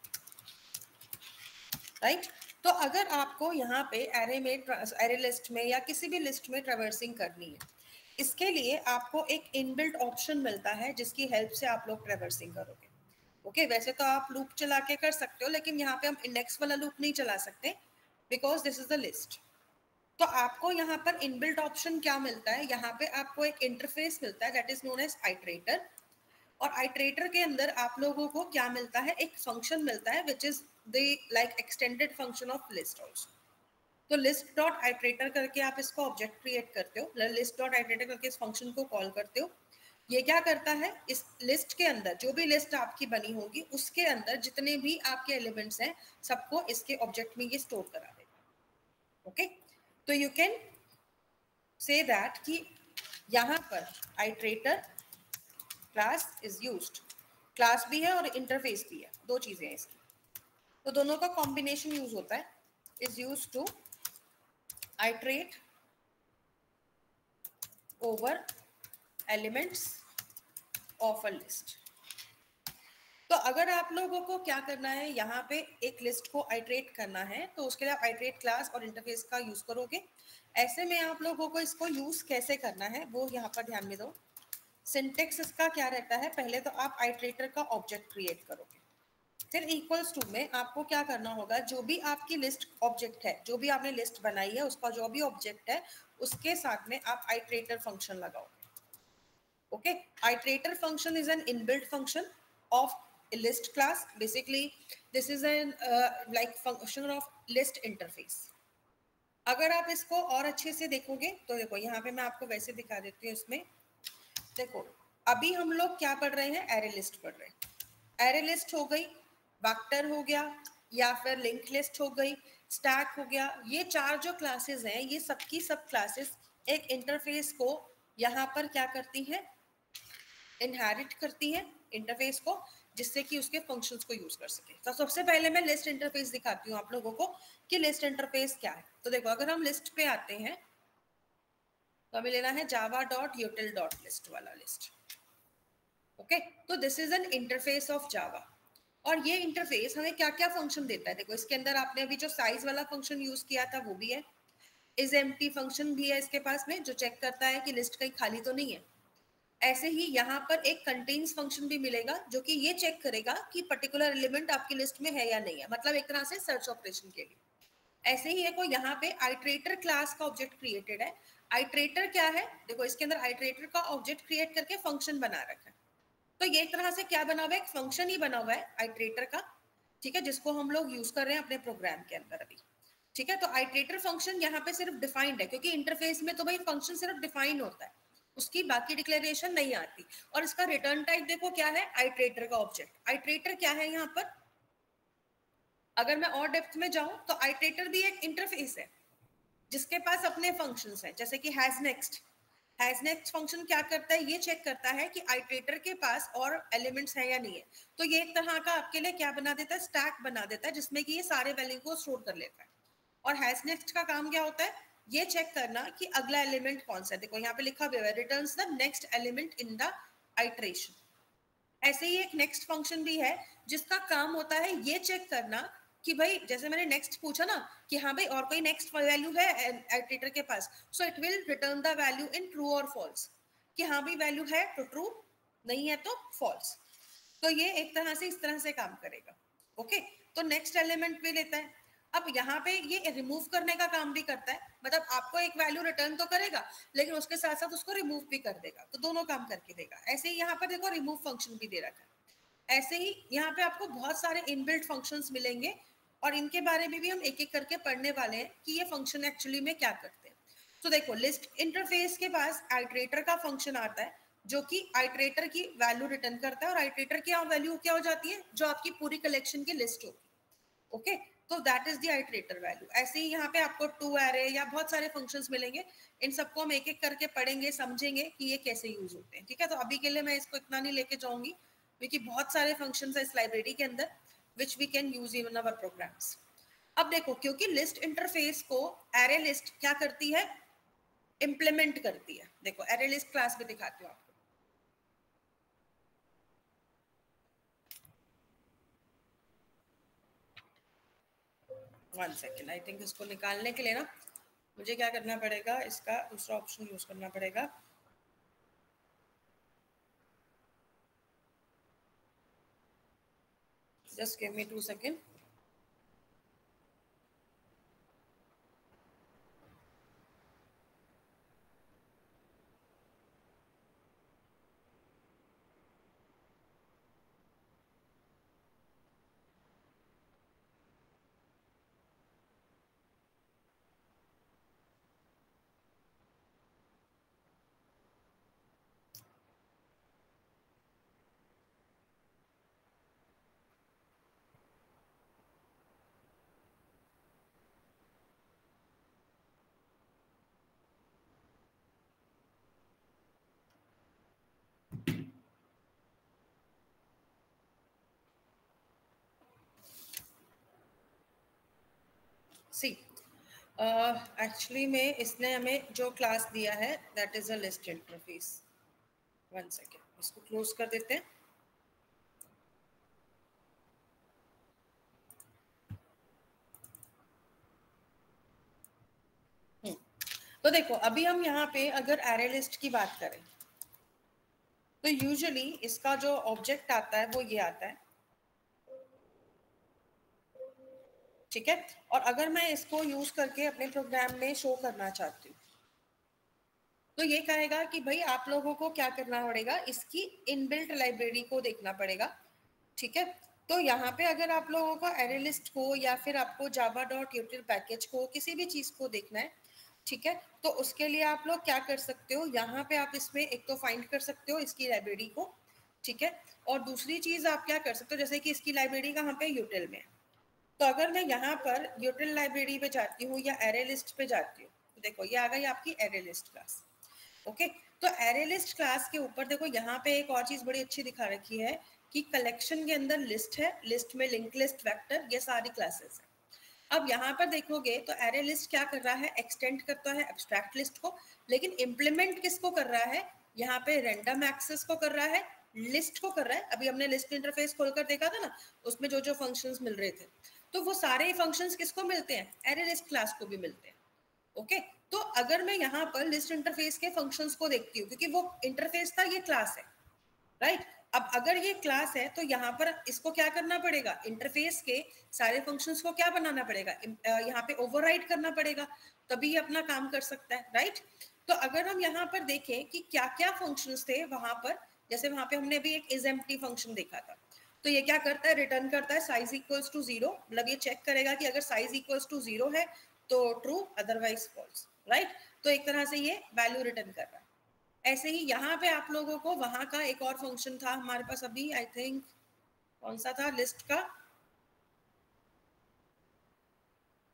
right? तो अगर आपको यहाँ पे एरे लिस्ट में या किसी भी लिस्ट में ट्रैवर्सिंग करनी है, इसके लिए आपको एक इनबिल्ट ऑप्शन मिलता है जिसकी हेल्प से आप लोग ट्रैवर्सिंग करोगे। ओके, वैसे तो आप लूप चला के कर सकते हो, लेकिन यहाँ पे हम इंडेक्स वाला लूप नहीं चला सकते because this is the list. तो आपको यहाँ पर इनबिल्ट ऑप्शन क्या मिलता है? यहाँ पे आपको एक इंटरफेस मिलता है that is known as iterator, और आइट्रेटर के अंदर आप लोगों को क्या मिलता है? एक फंक्शन मिलता है which is the like extended function of list also. तो लिस्ट डॉट आइट्रेटर करके आप इसको ऑब्जेक्ट क्रिएट करते हो, लिस्ट डॉट आइट्रेटर करके इस फंक्शन को कॉल करते हो। ये क्या करता है? इस लिस्ट के अंदर जो भी लिस्ट आपकी बनी होगी उसके अंदर जितने भी आपके एलिमेंट्स हैं सबको इसके ऑब्जेक्ट में ये स्टोर करा देगा। ओके, तो यू कैन से दैट कि यहाँ पर iterator class is used, class भी है और इंटरफेस भी है, दो चीजें हैं इसकी, तो दोनों का कॉम्बिनेशन यूज होता है। Is use to iterate over elements of a list. तो अगर आप लोगों को क्या करना है, यहाँ पे एक लिस्ट को आइट्रेट करना है तो उसके लिए आप आइट्रेट क्लास और इंटरफेस का यूज करोगे। ऐसे में आप लोगों को इसको यूज कैसे करना है वो यहाँ पर ध्यान में दो। सिंटेक्स इसका क्या रहता है? पहले तो आप आइट्रेटर का ऑब्जेक्ट क्रिएट करोगे, फिर इक्वल्स टू में आपको क्या करना होगा, जो भी आपकी लिस्ट ऑब्जेक्ट है, जो भी आपने लिस्ट बनाई है उसका जो भी ऑब्जेक्ट है उसके साथ में आप आइट्रेटर फंक्शन लगाओगे। Okay, iterator function is an inbuilt function of a list class. Basically this is an like function of list interface. अगर आप इसको और अच्छे से देखोगे तो देखो यहाँ पे मैं आपको वैसे दिखा देती हूँ। इसमें देखो अभी हम लोग क्या पढ़ रहे हैं? एरे लिस्ट पढ़ रहे हैं। एरे लिस्ट हो गई, वेक्टर हो गया, या फिर लिंक लिस्ट हो गई, स्टैक हो गया। ये चार जो क्लासेस हैं ये सबकी सब क्लासेस एक इंटरफेस को यहाँ पर क्या करती हैं? इनहेरिट करती हैं इंटरफेस को, जिससे कि उसके फंक्शंस को यूज कर सके। तो सबसे पहले मैं लिस्ट इंटरफेस दिखाती हूँ आप लोगों को कि लिस्ट इंटरफेस क्या है। तो देखो अगर हम लिस्ट पे आते हैं तो हमें लेना है java.util.list वाला लिस्ट। ओके, तो this is an interface of Java, और ये इंटरफेस हमें क्या क्या फंक्शन देता है? देखो इसके अंदर आपने अभी जो साइज वाला फंक्शन यूज किया था वो भी है, इज एम्प्टी फंक्शन भी है इसके पास में जो चेक करता है कि लिस्ट कहीं खाली तो नहीं है। ऐसे ही यहाँ पर एक कंटेन्स फंक्शन भी मिलेगा जो कि ये चेक करेगा कि पर्टिकुलर एलिमेंट आपकी लिस्ट में है या नहीं है, मतलब एक तरह से सर्च ऑपरेशन के लिए। ऐसे ही एक यहाँ पे आइट्रेटर क्लास का ऑब्जेक्ट क्रिएटेड है। आइट्रेटर क्या है? देखो इसके अंदर आइट्रेटर का ऑब्जेक्ट क्रिएट करके फंक्शन बना रखा है। तो ये एक तरह से क्या बना हुआ है? एक फंक्शन ही बना हुआ है आइट्रेटर का, ठीक है, जिसको हम लोग यूज कर रहे हैं अपने प्रोग्राम के अंदर अभी। ठीक है, तो आइट्रेटर फंक्शन यहाँ पे सिर्फ डिफाइंड है, क्योंकि इंटरफेस में तो भाई फंक्शन सिर्फ डिफाइन होता है, उसकी बाकी डिक्लेरेशन नहीं आती। और इसका रिटर्न टाइप देखो क्या है? आइट्रेटर का ऑब्जेक्ट। आइट्रेटर क्या है यहाँ पर? अगर मैं और डेप्थ में जाऊं तो आइट्रेटर भी एक इंटरफेस है जिसके पास अपने फंक्शंस हैं, जैसे कि has next. Has next function क्या करता है? ये चेक करता है कि आइट्रेटर के पास और एलिमेंट्स हैं या नहीं है। तो ये एक तरह का आपके लिए क्या बना देता है? स्टैक बना देता है जिसमें कि ये सारे वैल्यू को स्टोर कर लेता है। और हैज नेक्स्ट का काम क्या होता है? ये चेक करना कि अगला एलिमेंट कौन सा है। देखो यहाँ पे लिखा हुआ है returns the next element in the iteration. ऐसे ही एक नेक्स्ट फंक्शन भी है जिसका काम होता है ये चेक करना कि भाई जैसे मैंने नेक्स्ट पूछा ना कि हाँ भाई और कोई नेक्स्ट वैल्यू है आइट्रेटर के पास, so it will return the value in true और फॉल्स, कि हाँ भाई वैल्यू है तो ट्रू, नहीं है तो फॉल्स। तो ये एक तरह से इस तरह से काम करेगा। ओके, तो नेक्स्ट एलिमेंट भी लेता है। अब यहाँ पे ये रिमूव करने का काम भी करता है, मतलब आपको एक वैल्यू रिटर्न तो करेगा लेकिन उसके साथ साथ उसको रिमूव भी कर देगा, तो दोनों काम करके देगा। ऐसे ही यहाँ पर देखो रिमूव फंक्शन भी दे रखा है। ऐसे ही यहाँ पे आपको बहुत सारे इनबिल्ट फंक्शंस मिलेंगे और इनके बारे में भी हम एक एक करके पढ़ने वाले हैं कि ये फंक्शन एक्चुअली में क्या करते हैं। तो देखो लिस्ट इंटरफेस के पास आइट्रेटर का फंक्शन आता है जो कि आइट्रेटर की वैल्यू रिटर्न करता है, और आइट्रेटर की वैल्यू क्या हो जाती है? जो आपकी पूरी कलेक्शन की लिस्ट होगी। ओके, तो that is the iterator value. ऐसे ही यहाँ पे आपको टू एरे या बहुत सारे फंक्शंस मिलेंगे, इन सबको हम एक एक करके पढ़ेंगे, समझेंगे कि ये कैसे यूज होते हैं। ठीक है, तो अभी के लिए मैं इसको इतना नहीं लेके जाऊंगी, क्योंकि बहुत सारे फंक्शंस है इस लाइब्रेरी के अंदर which we can use in our programs. अब देखो, क्योंकि लिस्ट इंटरफेस को एरे लिस्ट क्या करती है, इंप्लीमेंट करती है। देखो एरे लिस्ट क्लास में दिखाती हूँ आपको। वन सेकेंड, आई थिंक इसको निकालने के लिए ना मुझे क्या करना पड़ेगा, इसका दूसरा ऑप्शन यूज करना पड़ेगा। Just give me 2 second. See actually में इसने हमें जो क्लास दिया है that is a list interface. One second, इसको क्लोज कर देते हैं। तो देखो अभी हम यहाँ पे अगर एरे लिस्ट की बात करें तो यूजुअली इसका जो ऑब्जेक्ट आता है वो ये आता है, ठीक है। और अगर मैं इसको यूज करके अपने प्रोग्राम में शो करना चाहती हूँ तो ये कहेगा कि भाई आप लोगों को क्या करना पड़ेगा, इसकी इनबिल्ट लाइब्रेरी को देखना पड़ेगा, ठीक है। तो यहाँ पे अगर आप लोगों को एरे लिस्ट को या फिर आपको java.util पैकेज को किसी भी चीज को देखना है, ठीक है, तो उसके लिए आप लोग क्या कर सकते हो, यहाँ पे आप इसमें एक तो फाइंड कर सकते हो इसकी लाइब्रेरी को, ठीक है। और दूसरी चीज आप क्या कर सकते हो, जैसे कि इसकी लाइब्रेरी कहाँ पे, यूटिल में। तो अगर मैं यहाँ पर यूटिल लाइब्रेरी पे जाती हूँ या एरे लिस्ट पे जाती हूँ तो देखो ये आ गई आपकी एरे लिस्ट क्लास। ओके, तो एरे लिस्ट क्लास के ऊपर देखो यहाँ पे एक और चीज बड़ी अच्छी दिखा रखी है कि कलेक्शन के अंदर लिस्ट है, लिस्ट में लिंक लिस्ट, वेक्टर, ये सारी क्लासेस है। अब यहाँ पर देखोगे तो एरे लिस्ट क्या कर रहा है, एक्सटेंड करता है एब्स्ट्रैक्ट लिस्ट को, लेकिन इम्प्लीमेंट किसको कर रहा है, यहाँ पे रैंडम एक्सेस को कर रहा है, लिस्ट को कर रहा है। अभी हमने लिस्ट इंटरफेस खोलकर देखा था ना, उसमें जो जो फंक्शंस मिल रहे थे, तो वो सारे फंक्शंस किसको मिलते हैं, एरे लिस्ट क्लास को भी मिलते हैं। ओके, तो अगर मैं यहाँ पर लिस्ट इंटरफेस के फंक्शंस को देखती हूँ, क्योंकि वो इंटरफेस था, ये क्लास है, राइट। अब अगर ये क्लास है तो यहाँ पर इसको क्या करना पड़ेगा, इंटरफेस के सारे फंक्शंस को क्या बनाना पड़ेगा, यहाँ पे ओवरराइड करना पड़ेगा, तभी ये अपना काम कर सकता है, राइट। तो अगर हम यहाँ पर देखें कि क्या क्या फंक्शंस थे वहां पर, जैसे वहां पे हमने अभी एक isEmpty फंक्शन देखा था, तो ये क्या करता है, रिटर्न करता है साइज इक्वल्स टू 0, मतलब ये चेक करेगा कि अगर साइज इक्वल्स टू 0 है तो ट्रू, अदरवाइज फॉल्स, राइट। तो एक तरह से ये वैल्यू रिटर्न कर रहा है। ऐसे ही यहाँ पे आप लोगों को वहां का एक और फंक्शन था हमारे पास अभी, आई थिंक कौन सा था, लिस्ट का,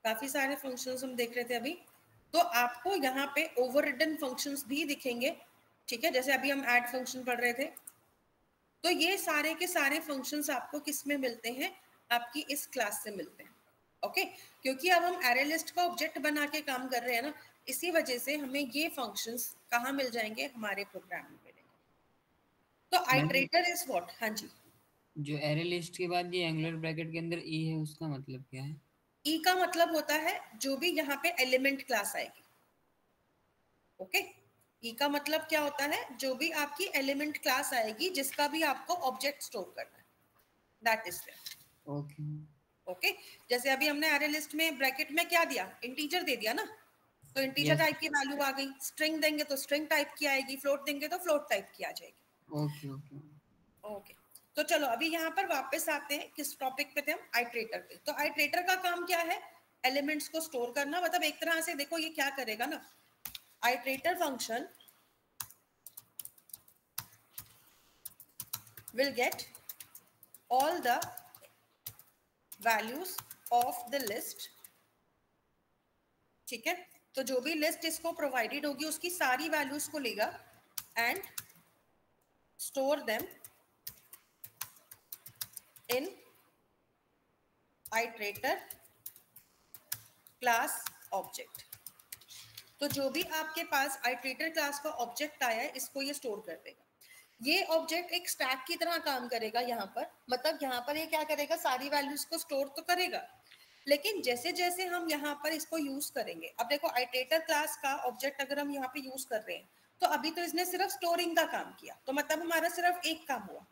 काफी सारे फंक्शंस हम देख रहे थे अभी। तो आपको यहाँ पे ओवर रिटन फंक्शंस भी दिखेंगे, ठीक है, जैसे अभी हम ऐड फंक्शन पढ़ रहे थे। तो ये सारे के सारे फंक्शंस आपको किस में मिलते हैं, आपकी इस क्लास से मिलते हैं। ओके, क्योंकि अब हम एरे लिस्ट का ऑब्जेक्ट बना के काम कर रहे हैं ना, इसी वजह से हमें ये फंक्शंस कहाँ मिल जाएंगे, हमारे प्रोग्राम में मिलेंगे। तो आइटरेटर इज व्हाट, हाँ जी। जो एरे लिस्ट के बाद ये एंगुलर ब्रैकेट के अंदर ई है, उसका मतलब क्या है? ई का मतलब होता है जो भी यहाँ पे एलिमेंट क्लास आएगी। ओके, ई का मतलब क्या होता है, जो भी आपकी एलिमेंट क्लास आएगी जिसका भी आपको ऑब्जेक्ट स्टोर करना है, that is there. Okay okay, जैसे अभी हमने एरे लिस्ट में ब्रैकेट में क्या दिया, इंटीजर दे दिया ना, तो इंटीजर टाइप की वैल्यू आ गई, स्ट्रिंग देंगे तो स्ट्रिंग टाइप की आएगी, फ्लोट देंगे तो फ्लोट टाइप की आ जाएगी। ओके ओके ओके, तो चलो अभी यहाँ पर वापस आते हैं, किस टॉपिक पे थे हम, आइटरेटर पे। तो आइटरेटर का काम क्या है, एलिमेंट्स को स्टोर करना, मतलब एक तरह से देखो ये क्या करेगा ना, iterator function will get all the values of the list, ठीक है। तो जो भी लिस्ट इसको प्रोवाइडेड होगी उसकी सारी वैल्यूज को लेगा and store them in iterator class object. तो जो भी आपके पास आइटरेटर क्लास का ऑब्जेक्ट आया है इसको ये स्टोर कर देगा। ये ऑब्जेक्ट एक स्टैक की तरह काम करेगा यहाँ पर, मतलब यहाँ पर ये क्या करेगा, सारी वैल्यूज को स्टोर तो करेगा, लेकिन जैसे जैसे हम यहाँ पर इसको यूज करेंगे, अब देखो आइटरेटर क्लास का ऑब्जेक्ट अगर हम यहाँ पे यूज कर रहे हैं तो अभी तो इसने सिर्फ स्टोरिंग का काम किया, तो मतलब हमारा सिर्फ एक काम हुआ।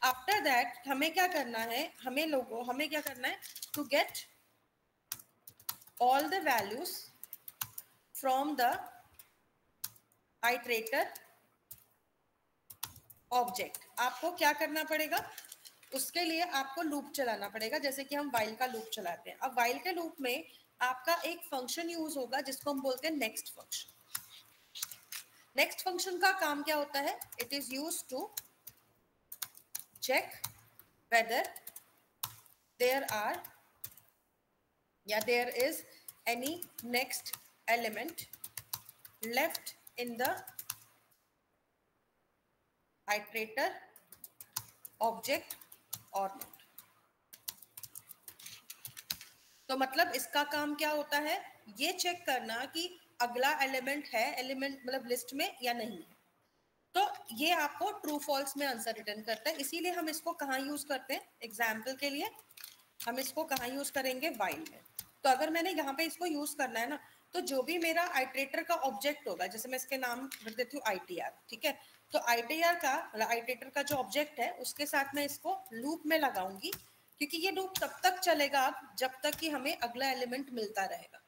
आफ्टर दैट हमें क्या करना है, हमें क्या करना है, to get all the values from the iterator object. आपको क्या करना पड़ेगा, उसके लिए आपको लूप चलाना पड़ेगा, जैसे कि हम व्हाइल का लूप चलाते हैं। अब व्हाइल के लूप में आपका एक फंक्शन यूज होगा जिसको हम बोलते हैं नेक्स्ट फंक्शन। नेक्स्ट फंक्शन का काम क्या होता है, it is use to check whether there is any next element left in the iterator object or not। तो मतलब इसका काम क्या होता है, ये चेक करना कि अगला एलिमेंट है, एलिमेंट मतलब लिस्ट में या नहीं है। तो ये आपको ट्रू फॉल्स में आंसर रिटर्न करता है, इसीलिए हम इसको कहाँ यूज करते हैं, एग्जाम्पल के लिए हम इसको कहाँ यूज करेंगे, व्हाइल में। तो अगर मैंने यहाँ पे इसको यूज करना है ना, तो जो भी मेरा आइटरेटर का ऑब्जेक्ट होगा, जैसे मैं इसके नाम रख देती हूँ ITR, ठीक है, तो ITR का आइटरेटर का जो ऑब्जेक्ट है उसके साथ मैं इसको लूप में लगाऊंगी, क्योंकि ये लूप तब तक चलेगा जब तक कि हमें अगला एलिमेंट मिलता रहेगा।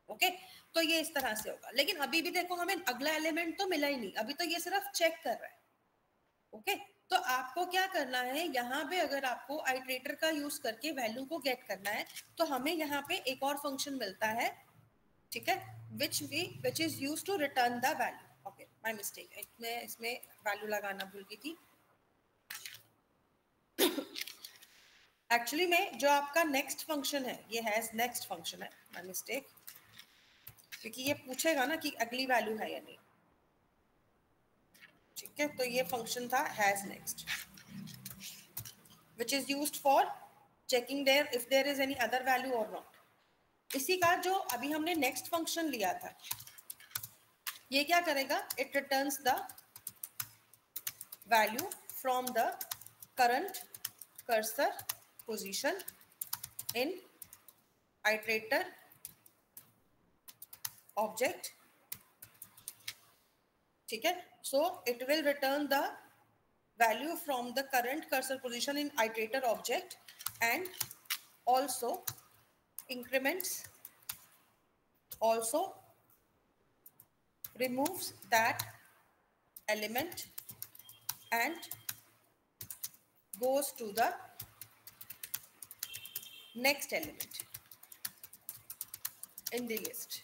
ओके, तो ये इस तरह से होगा, लेकिन अभी भी देखो हमें अगला एलिमेंट तो मिला ही नहीं, अभी तो ये सिर्फ चेक कर रहा है। ओके, तो आपको क्या करना है, यहाँ पे अगर आपको आइटरेटर का यूज करके वैल्यू को गेट करना है तो हमें यहाँ पे एक और फंक्शन मिलता है, ठीक है, which is used to return the value। Okay, my mistake, मैं इसमें वैल्यू लगाना भूल गई थी। एक्चुअली में जो आपका नेक्स्ट फंक्शन है ये हैज नेक्स्ट फंक्शन है, माय मिस्टेक, क्योंकि ये पूछेगा ना कि अगली वैल्यू है या नहीं, ठीक है, तो ये फंक्शन था has next, which is used for checking there if there is any other value or not। इसी का जो अभी हमने नेक्स्ट फंक्शन लिया था, ये क्या करेगा, it returns the value from the current cursor position in iterator object, ठीक है, so it will return the value from the current cursor position in iterator object and also increments, also removes that element and goes to the next element in the list।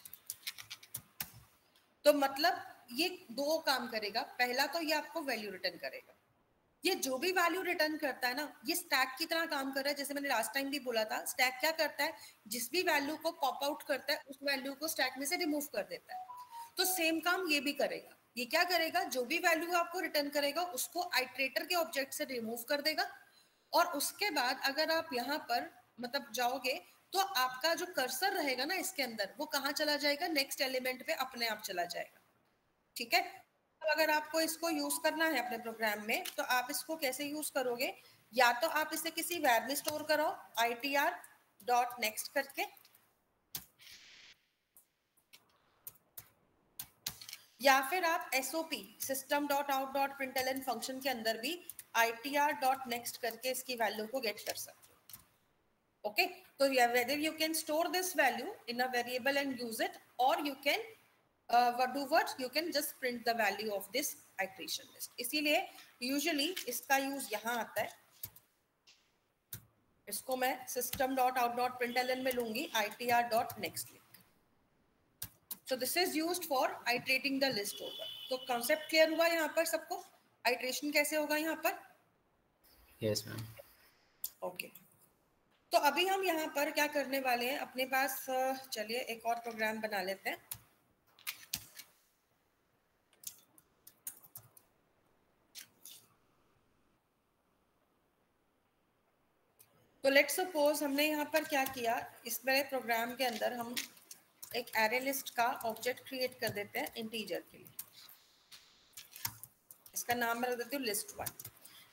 तो मतलब ये दो काम करेगा, पहला तो ये आपको वैल्यू रिटर्न करेगा, ये जो भी वैल्यू रिटर्न करता है ना ये स्टैक की तरह काम कर रहा है, जैसे मैंने लास्ट टाइम भी बोला था, स्टैक क्या करता है, जिस भी वैल्यू को पॉप आउट करता है उस वैल्यू को स्टैक में से रिमूव कर देता है। तो सेम काम ये भी करेगा, ये क्या करेगा, जो भी वैल्यू आपको रिटर्न करेगा उसको आइटरेटर के ऑब्जेक्ट से रिमूव कर देगा, और उसके बाद अगर आप यहाँ पर मतलब जाओगे तो आपका जो कर्सर रहेगा ना इसके अंदर, वो कहाँ चला जाएगा, नेक्स्ट एलिमेंट पे अपने आप चला जाएगा, ठीक है। तो अगर आपको इसको यूज करना है अपने प्रोग्राम में तो आप इसको कैसे यूज करोगे, या तो आप इसे किसी वेर में स्टोर करो itr.next करके, या फिर आप SOP system.out.println फंक्शन के अंदर भी itr.next करके इसकी वैल्यू को गेट कर सकते हो। ओके, तो whether you can store this value in a variable and use it, or you can you can just print the value of this iteration list। इसीलिए usually इसका यूज यहाँ आता है, इसको मैं system.out.println में लूंगी itr.next लिख। So this is used for iterating the list over। तो कॉन्सेप्ट क्लियर हुआ यहाँ पर सबको, आइट्रेशन कैसे होगा यहाँ पर? Yes ma'am. ओके, तो अभी हम यहाँ पर क्या करने वाले हैं, अपने पास चलिए एक और प्रोग्राम बना लेते हैं। तो लेट्स सपोज हमने यहाँ पर क्या किया, इस मेरे प्रोग्राम के अंदर हम एक एरे लिस्ट का ऑब्जेक्ट क्रिएट कर देते हैं इंटीजर के लिए। इसका नाम मैं रख देती हूँ list1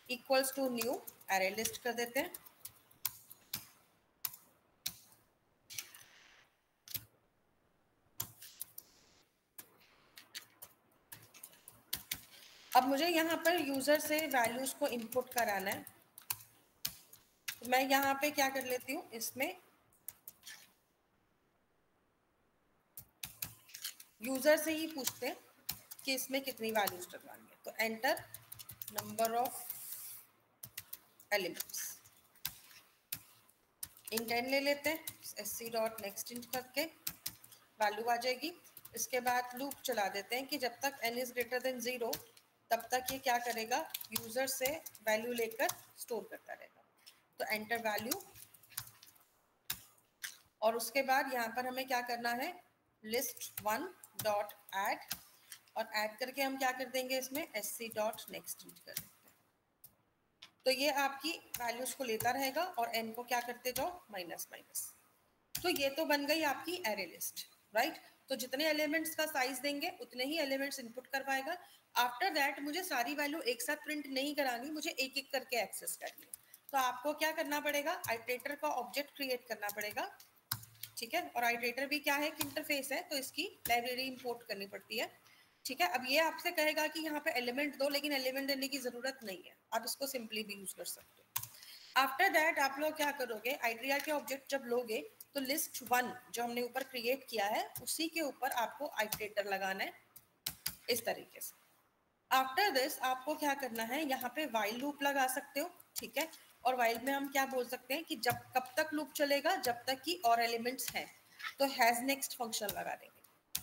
equals to new array list कर देते हैं। अब मुझे यहाँ पर यूजर से वैल्यूज को इनपुट कराना है, तो मैं यहाँ पे क्या कर लेती हूँ, इसमें यूजर से ही पूछते हैं कि इसमें कितनी वैल्यूज डलवानी है। तो enter number of elements, int n ले लेते हैं, sc डॉट नेक्स्ट इंट करके वैल्यू आ जाएगी। इसके बाद लूप चला देते हैं कि जब तक n इज ग्रेटर देन 0 तब तक ये क्या करेगा, यूजर से वैल्यू लेकर स्टोर करता रहेगा। तो एंटर वैल्यू, और उसके बाद यहाँ पर हमें क्या करना है, list1 डॉट ऐड, और ऐड करके हम क्या कर देंगे, इसमें sc डॉट नेक्स्ट इंट कर देंगे। तो ये आपकी वैल्यूज को लेता रहेगा और n को क्या करते जाओ, माइनस माइनस। तो ये तो बन गई आपकी एरे लिस्ट, राइट। तो जितने एलिमेंट्स का साइज देंगे उतने ही एलिमेंट्स इनपुट करवाएगा। आफ्टर दैट मुझे सारी वैल्यू एक साथ प्रिंट नहीं करानी, मुझे एक एक करके एक्सेस करनी है। तो आपको क्या करना पड़ेगा, आइटरेटर का ऑब्जेक्ट क्रिएट करना पड़ेगा, ठीक है। और आइटरेटर भी क्या है, एक इंटरफेस है, तो इसकी लाइब्रेरी इंपोर्ट करनी पड़ती है, ठीक है। अब ये आपसे कहेगा कि यहाँ पे एलिमेंट दो, लेकिन एलिमेंट देने की जरूरत नहीं है, आप इसको सिंपली भी यूज कर सकते हो। आफ्टर दैट आप लोग क्या करोगे, आइटरेटर के ऑब्जेक्ट जब लोगे तो list1 जो हमने ऊपर क्रिएट किया है उसी के ऊपर आपको आइटरेटर लगाना है इस तरीके से। आफ्टर दिस आपको क्या करना है, यहाँ पे while लूप लगा सकते हो, ठीक है। और while में हम क्या बोल सकते हैं कि जब कब तक लूप चलेगा, जब तक कि और एलिमेंट्स हैं, तो हैज नेक्स्ट फंक्शन लगा देंगे।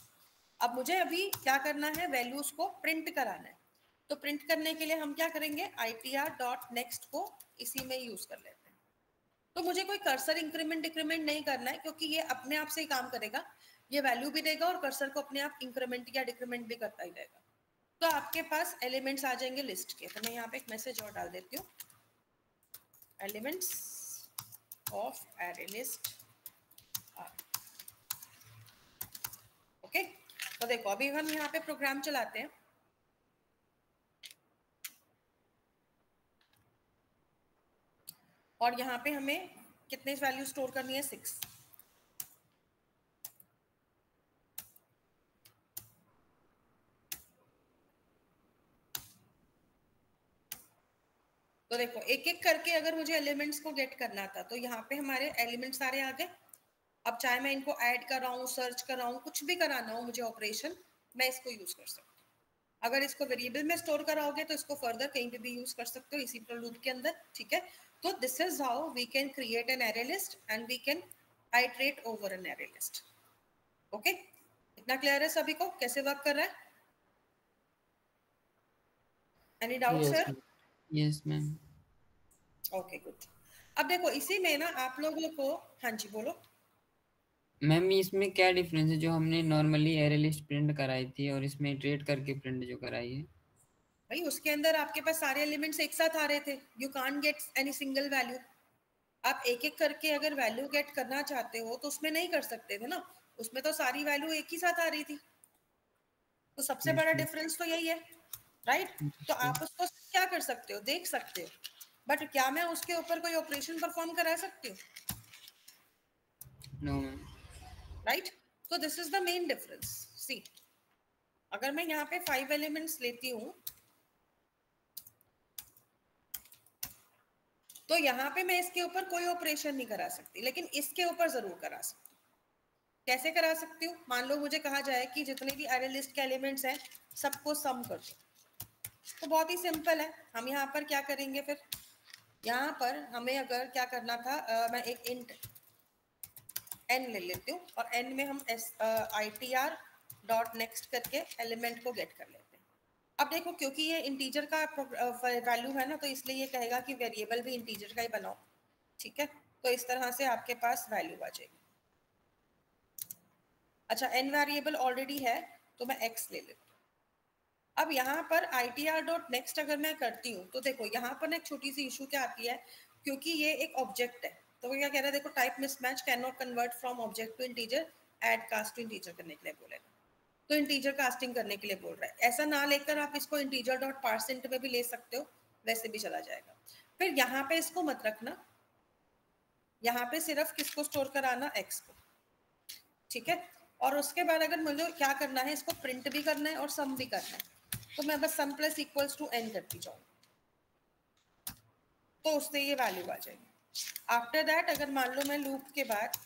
अब मुझे अभी क्या करना है, वैल्यूज को प्रिंट कराना है। तो प्रिंट करने के लिए हम क्या करेंगे, itr.next को इसी में यूज कर लेते हैं। तो मुझे कोई कर्सर इंक्रीमेंट डिक्रीमेंट नहीं करना है, क्योंकि ये अपने आप से ही काम करेगा, ये वैल्यू भी देगा और कर्सर को अपने आप इंक्रीमेंट या डिक्रीमेंट भी करता ही रहेगा। तो आपके पास एलिमेंट्स आ जाएंगे लिस्ट के। तो मैं यहाँ पे एक मैसेज और डाल देती हूँ, elements of array list okay. तो देखो अभी हम यहाँ पे प्रोग्राम चलाते हैं, और यहाँ पे हमें कितने वैल्यू स्टोर करनी है, 6। तो देखो एक एक करके अगर मुझे एलिमेंट्स को गेट करना था, तो यहाँ पे हमारे एलिमेंट्स सारे आ गए। अब चाहे मैं इनको ऐड कर रहा हूँ, सर्च कर रहा हूँ, कुछ भी कराना हो मुझे ऑपरेशन, मैं इसको यूज कर सकती हूँ। अगर इसको वेरिएबल में स्टोर कराओगे तो इसको फर्दर कहीं पे भी यूज कर सकते हो, इसी पर लूप के अंदर, ठीक है। तो this is how we can create an array list and we can iterate over an array list. Okay, इतना क्लियर है सभी को कैसे वर्क कर रहा है? Any doubt sir? Yes ma'am. Okay good. अब देखो इसी में ना आप लोगों को, हाँ जी बोलो मैम इसमें क्या डिफरेंस है, जो हमने नॉर्मली एरे लिस्ट प्रिंट कराई थी और इसमें इटरेट करके प्रिंट जो कराई है? भाई उसके अंदर आपके पास सारे एलिमेंट्स एक साथ आ रहे थे, you can't get any single value. आप एक एक करके अगर वैल्यू गेट करना चाहते हो तो उसमें नहीं कर सकते थे ना, उसमें तो सारी वैल्यू एक ही साथ आ रही थी। तो सबसे बड़ा डिफरेंस तो यही है, राइट। तो आप उसको क्या कर सकते हो, देख सकते हो, बट क्या मैं उसके ऊपर कोई ऑपरेशन परफॉर्म करा सकती हूँ? No ma'am. राइट, तो this is the main difference. See अगर मैं यहाँ पे 5 एलिमेंट्स लेती हूँ तो यहाँ पे मैं इसके ऊपर कोई ऑपरेशन नहीं करा सकती, लेकिन इसके ऊपर जरूर करा सकती हूँ। कैसे करा सकती हूँ? मान लो मुझे कहा जाए कि जितने भी एरे लिस्ट के एलिमेंट्स हैं सबको सम कर दो, तो बहुत ही सिंपल है। हम यहाँ पर क्या करेंगे, फिर यहाँ पर हमें अगर क्या करना था, मैं एक इंट n ले लेती हूँ और n में हम itr.next करके एलिमेंट को गेट कर लेते हैं। अब देखो क्योंकि ये इंटीजर का वैल्यू है ना, तो इसलिए ये कहेगा कि वेरिएबल भी इंटीजर का ही बनाओ, ठीक है। तो इस तरह से आपके पास वैल्यू आ जाएगी। अच्छा n वेरिएबल ऑलरेडी है तो मैं x ले लेती हूँ। अब यहाँ पर itr.next अगर मैं करती हूँ तो देखो यहाँ पर एक छोटी सी इशू क्या आती है, क्योंकि ये एक ऑब्जेक्ट है, तो वो क्या कह रहा है, देखो type mismatch can not convert from object to integer, add cast to integer करने के लिए बोलेगा, तो इंटीजर कास्टिंग करने के लिए बोल रहा है। ऐसा ना लेकर आप इसको इंटीजर डॉट पार्सेंट में भी ले सकते हो, वैसे भी चला जाएगा। फिर यहाँ पे इसको मत रखना, यहाँ पे सिर्फ किसको स्टोर कराना, एक्स को, ठीक है। और उसके बाद अगर मुझे क्या करना है, इसको प्रिंट भी करना है और सम भी करना है, तो मैं बस सम प्लस इक्वल्स टू एन करती जाऊँ, तो उससे ये वैल्यू आ जाएगी। आफ्टर दैट अगर मान लो मैं लूप के बाद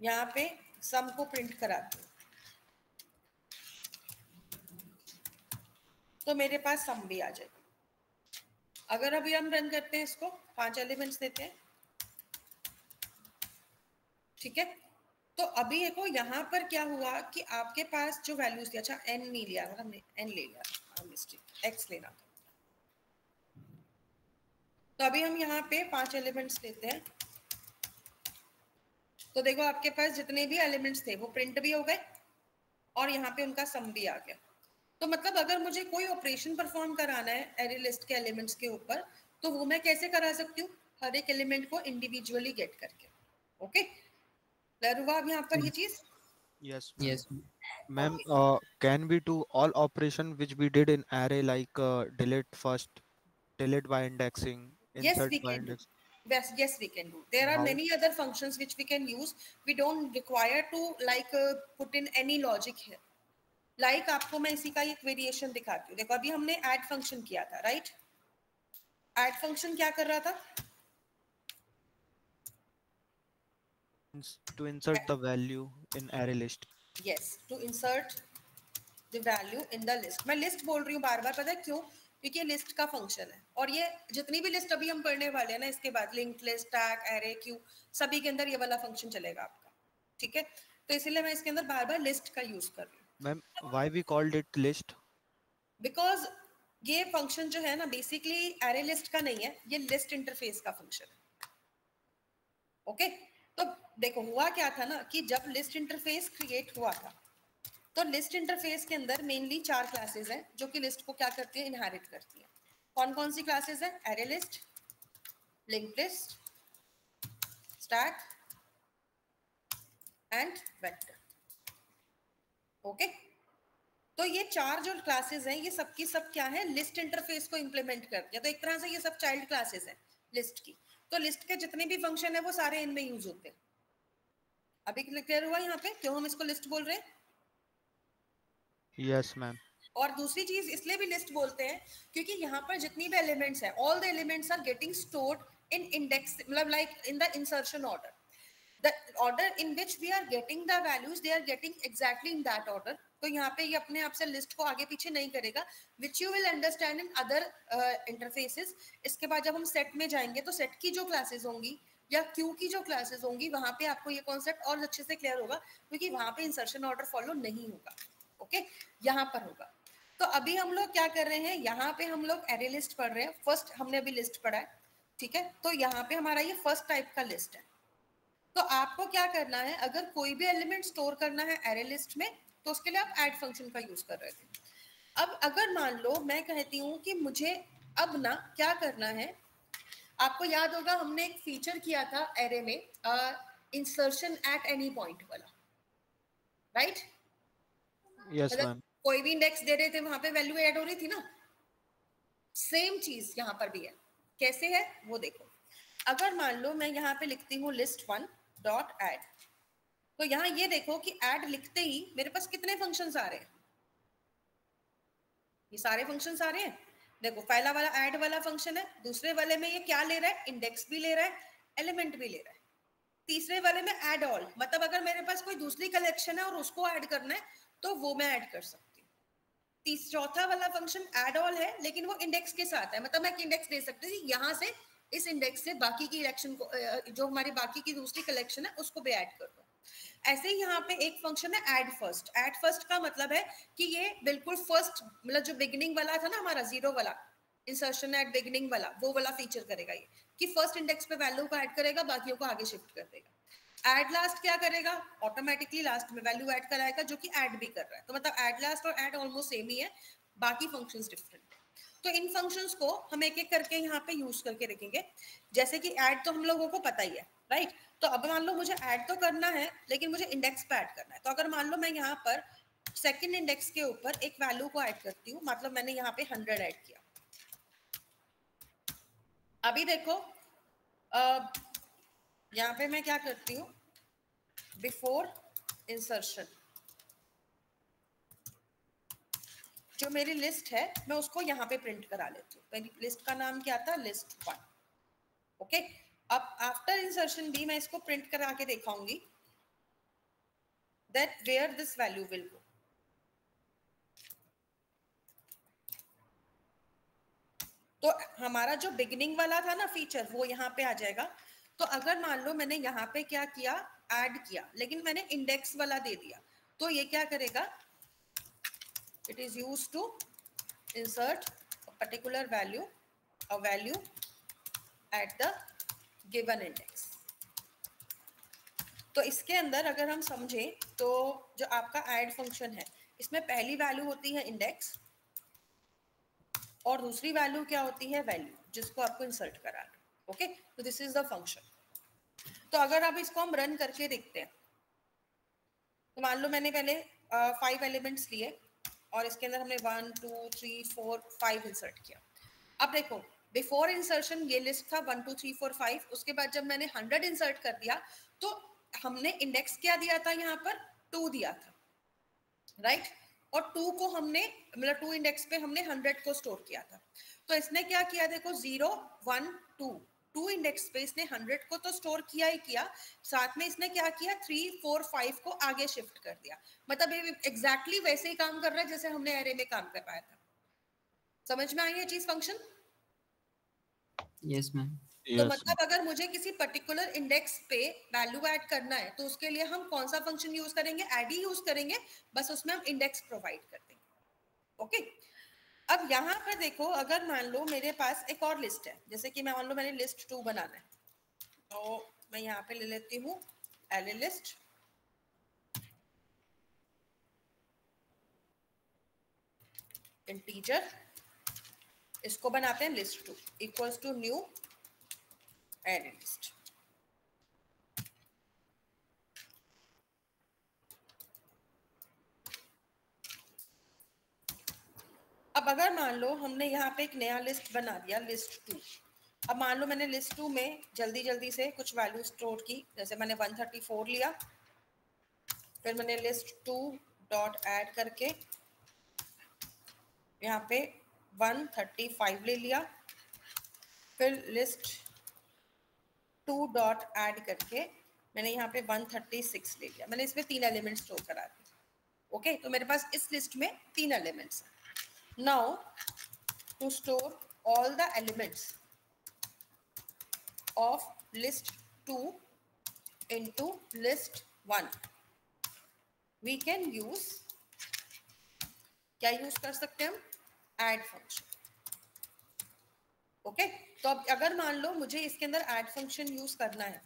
यहाँ पे सम को प्रिंट कराती हूँ, तो मेरे पास सम भी आ जाएगा। अगर अभी हम रन करते हैं इसको, 5 एलिमेंट्स देते हैं, ठीक है। तो अभी देखो यहाँ पर क्या हुआ कि आपके पास जो वैल्यूज थी, अच्छा एन नहीं लिया था हमने, एन ले लिया था, मिस्टेक, एक्स लेना था। तो अभी हम यहाँ पे 5 एलिमेंट्स लेते हैं, तो देखो आपके पास जितने भी एलिमेंट्स थे वो प्रिंट भी हो गए और यहाँ पे उनका सम भी आ गया। तो मतलब अगर मुझे कोई ऑपरेशन परफॉर्म कराना है एरे लिस्ट के एलिमेंट्स के ऊपर, तो वो मैं कैसे करा सकती हूँ, हर एक एलिमेंट को इंडिविजुअली गेट करके। ओके, क्लियर हुआ अब यहाँ पर ये चीज? Yes, Yes. ma'am. Can we do all operation which we did in array, like delete first, delete by indexing, Yes, insert we by can do. index? Yes, we can do. There are How? many other functions which we can use. We don't require to like put in any logic here. Like आपको मैं इसी का एक variation दिखाती हूँ। देखो अभी हमने add function किया था, right? Add function क्या कर रहा था? To insert the value in array list. Yes, to insert the value in the list. मैं list बोल रही हूँ बार बार, पता है क्यों? क्योंकि ये लिस्ट का फंक्शन है और ये जितनी भी लिस्ट अभी हम पढ़ने वाले हैं ना, इसके बाद link list, tag, array, Q, सभी के अंदर ये वाला फंक्शन चलेगा आपका, ठीक है। तो इसीलिए मैं इसके अंदर बार बार लिस्ट का यूज कर रही हूँ। Ma'am, why we called it list? Because ये फंक्शन जो है ना बेसिकली एरे लिस्ट का नहीं है, ये लिस्ट इंटरफेस का फंक्शन है। ओके, तो देखो हुआ क्या था ना कि जब लिस्ट इंटरफेस क्रिएट हुआ था, तो लिस्ट इंटरफेस के अंदर मेनली 4 क्लासेस हैं जो कि लिस्ट को क्या करती है, इनहेरिट करती है। कौन कौन सी क्लासेस हैं? Array list, linked list, stack and vector. Okay, तो ये 4 जो क्लासेस हैं ये सब की सब क्या है, लिस्ट इंटरफेस को इंप्लीमेंट करती है। तो एक तरह से ये सब चाइल्ड क्लासेस हैं लिस्ट की। तो लिस्ट के जितने भी फंक्शन है वो सारे इनमें यूज होते हैं। अभी क्लियर हुआ यहाँ पे क्यों हम इसको लिस्ट बोल रहे हैं? Yes, ma'am. और दूसरी चीज इसलिए भी लिस्ट बोलते हैं क्योंकि यहाँ पर जितनी भी एलिमेंट्स हैं, all the elements are getting stored in index, मतलब like in the insertion order, the order in which we are getting the values, they are getting exactly in that order. तो यहाँ पे ये अपने आप से लिस्ट को आगे पीछे नहीं करेगा, which you will understand in other interfaces. इसके बाद जब हम सेट में जाएंगे तो सेट की जो क्लासेस होंगी या क्यू की जो क्लासेस होंगी, वहां पे आपको ये कॉन्सेप्ट और अच्छे से क्लियर होगा क्योंकि वहां पे इंसर्शन ऑर्डर फॉलो नहीं होगा। ओके, यहाँ पर होगा। तो अभी हम लोग क्या कर रहे हैं, यहाँ पे हम लोग एरे लिस्ट पढ़ रहे हैं। फर्स्ट हमने अभी लिस्ट पढ़ा है, ठीक है। तो यहाँ पे हमारा ये फर्स्ट टाइप का लिस्ट है। तो आपको क्या करना है, अगर कोई भी एलिमेंट स्टोर करना है एरे लिस्ट में, तो उसके लिए आप ऐड फंक्शन का यूज कर रहे थे। अब अगर मान लो मैं कहती हूँ कि मुझे अब ना क्या करना है, आपको याद होगा हमने एक फीचर किया था एरे में, इंसर्शन एट एनी पॉइंट वाला, राइट? Yes, ma'am. कोई भी इंडेक्स दे रहे थे वहां पे वैल्यू ऐड हो रही थी ना। सेम चीज यहाँ पर भी है। कैसे है वो देखो। अगर मान लो मैं यहाँ पे लिखती हूँ लिस्ट 1 डॉट एड, तो यहाँ ये देखो कि ऐड लिखते ही मेरे पास कितने फंक्शंस आ रहे हैं, ये सारे फंक्शंस आ रहे हैं। देखो पहला वाला ऐड वाला फंक्शन है, दूसरे वाले में ये क्या ले रहा है, इंडेक्स भी ले रहा है, एलिमेंट भी ले रहा है। तीसरे वाले में ऐड ऑल, मतलब अगर मेरे पास कोई दूसरी कलेक्शन है और उसको ऐड करना है तो वो मैं ऐड कर सकती हूँ। चौथा वाला फंक्शन ऐड ऑल है लेकिन वो इंडेक्स के साथ है, मतलब मैं एक इंडेक्स दे सकती हूँ, यहाँ से इस इंडेक्स से बाकी की कलेक्शन को, जो हमारी बाकी की दूसरी कलेक्शन है उसको भी ऐड कर दो। ऐसे ही यहाँ पे एक फंक्शन है ऐड फर्स्ट। ऐड फर्स्ट का मतलब है कि ये बिल्कुल फर्स्ट, मतलब जो बिगिनिंग वाला था ना हमारा जीरो वाला, इंसर्शन एट बिगिनिंग वाला, वो वाला फीचर करेगा ये कि फर्स्ट इंडेक्स पे वैल्यू को ऐड करेगा, बाकियों को आगे शिफ्ट कर देगा। ऐड लास्ट क्या करेगा, ऑटोमेटिकली लास्ट में वैल्यू ऐड कराएगा जो कि ऐड भी कर रहा है। तो मतलब ऐड लास्ट और ऐड ऑलमोस्ट सेम ही है, बाकी फंक्शंस डिफरेंट है। तो इन फंक्शंस को हम एक एक करके यहाँ पे यूज करके रखेंगे। जैसे कि ऐड तो हम लोगों को पता ही है, राइट। तो अब मान लो मुझे ऐड तो करना है, लेकिन मुझे इंडेक्स पे ऐड करना है। तो अगर मान लो मैं यहाँ पर सेकंड इंडेक्स के ऊपर एक वैल्यू को ऐड करती हूँ, मतलब मैंने यहाँ पे 100 ऐड किया। अभी देखो यहाँ पे मैं क्या करती हूँ, बिफोर इंसर्शन जो मेरी लिस्ट है मैं उसको यहाँ पे प्रिंट करा लेती हूँ। मेरी लिस्ट का नाम क्या था, लिस्ट 1। ओके, अब आफ्टर इंसर्शन भी मैं इसको प्रिंट करा के दिखाऊंगी that where this value will go. तो हमारा जो बिगिनिंग वाला था ना फीचर वो यहाँ पे आ जाएगा। तो अगर मान लो मैंने यहाँ पे क्या किया, ऐड किया, लेकिन मैंने इंडेक्स वाला दे दिया, तो ये क्या करेगा, it is used to insert a particular value at the given index। तो इसके अंदर अगर हम समझें तो जो आपका ऐड फंक्शन है इसमें पहली वैल्यू होती है इंडेक्स और दूसरी वैल्यू क्या होती है, वैल्यू, जिसको आपको इंसर्ट कराना। ओके, तो दिस इज द फंक्शन। तो अगर आप इसको हम रन करके देखते हैं, तो मान लो मैंने पहले 5 एलिमेंट्स लिए और इसके अंदर हमने 1 2 3 4 5 इंसर्ट किया। अब देखो बिफोर इंसर्शन ये लिस्ट था 1 2 3 4 5, उसके बाद जब मैंने 100 इंसर्ट कर दिया तो हमने इंडेक्स क्या दिया था, यहाँ पर 2 दिया था, राइट। और 2 को हमने मतलब 2 इंडेक्स पे हमने 100 को स्टोर किया था। तो इसने क्या किया, देखो 0 1 2 इंडेक्स पे इसने 100 को तो स्टोर किया ही किया, साथ में इसने क्या किया 3 4 5 को आगे शिफ्ट कर दिया। मतलब ये एग्जैक्टली वैसे ही काम कर रहा है जैसे हमने एरे में काम कर पाया था। समझ में आई ये चीज फंक्शन? Yes ma'am. तो मतलब अगर मुझे किसी पर्टिकुलर इंडेक्स पे वैल्यू ऐड करना है तो उसके लिए हम कौन सा फंक्शन यूज करेंगे, ऐड ही यूज करेंगे, बस उसमें हम इंडेक्स प्रोवाइड कर देंगे। ओके, अब यहाँ पर देखो अगर मान लो मेरे पास एक और लिस्ट है, जैसे कि मान लो मैंने लिस्ट 2 बनाना है, तो मैं यहाँ पे ले लेती हूँ एरे लिस्ट इंटीजर, इसको बनाते हैं list 2 equals to new array list. अब अगर मान लो हमने यहाँ पे एक नया लिस्ट बना दिया लिस्ट 2। अब मान लो मैंने लिस्ट 2 में जल्दी जल्दी से कुछ वैल्यू स्टोर की, जैसे मैंने 134 लिया, फिर मैंने लिस्ट 2 डॉट ऐड करके यहाँ पे 135 ले लिया, फिर लिस्ट 2 डॉट ऐड करके मैंने यहाँ पे 136 ले लिया। मैंने इसमें 3 एलिमेंट स्टोर करा दिए। ओके, तो मेरे पास इस लिस्ट में 3 एलिमेंट्स हैं। Now to store all the elements of list 2 into list 1 we can use, क्या यूज कर सकते हैं हम, add function। ओके, तो अब अगर मान लो मुझे इसके अंदर add function यूज करना है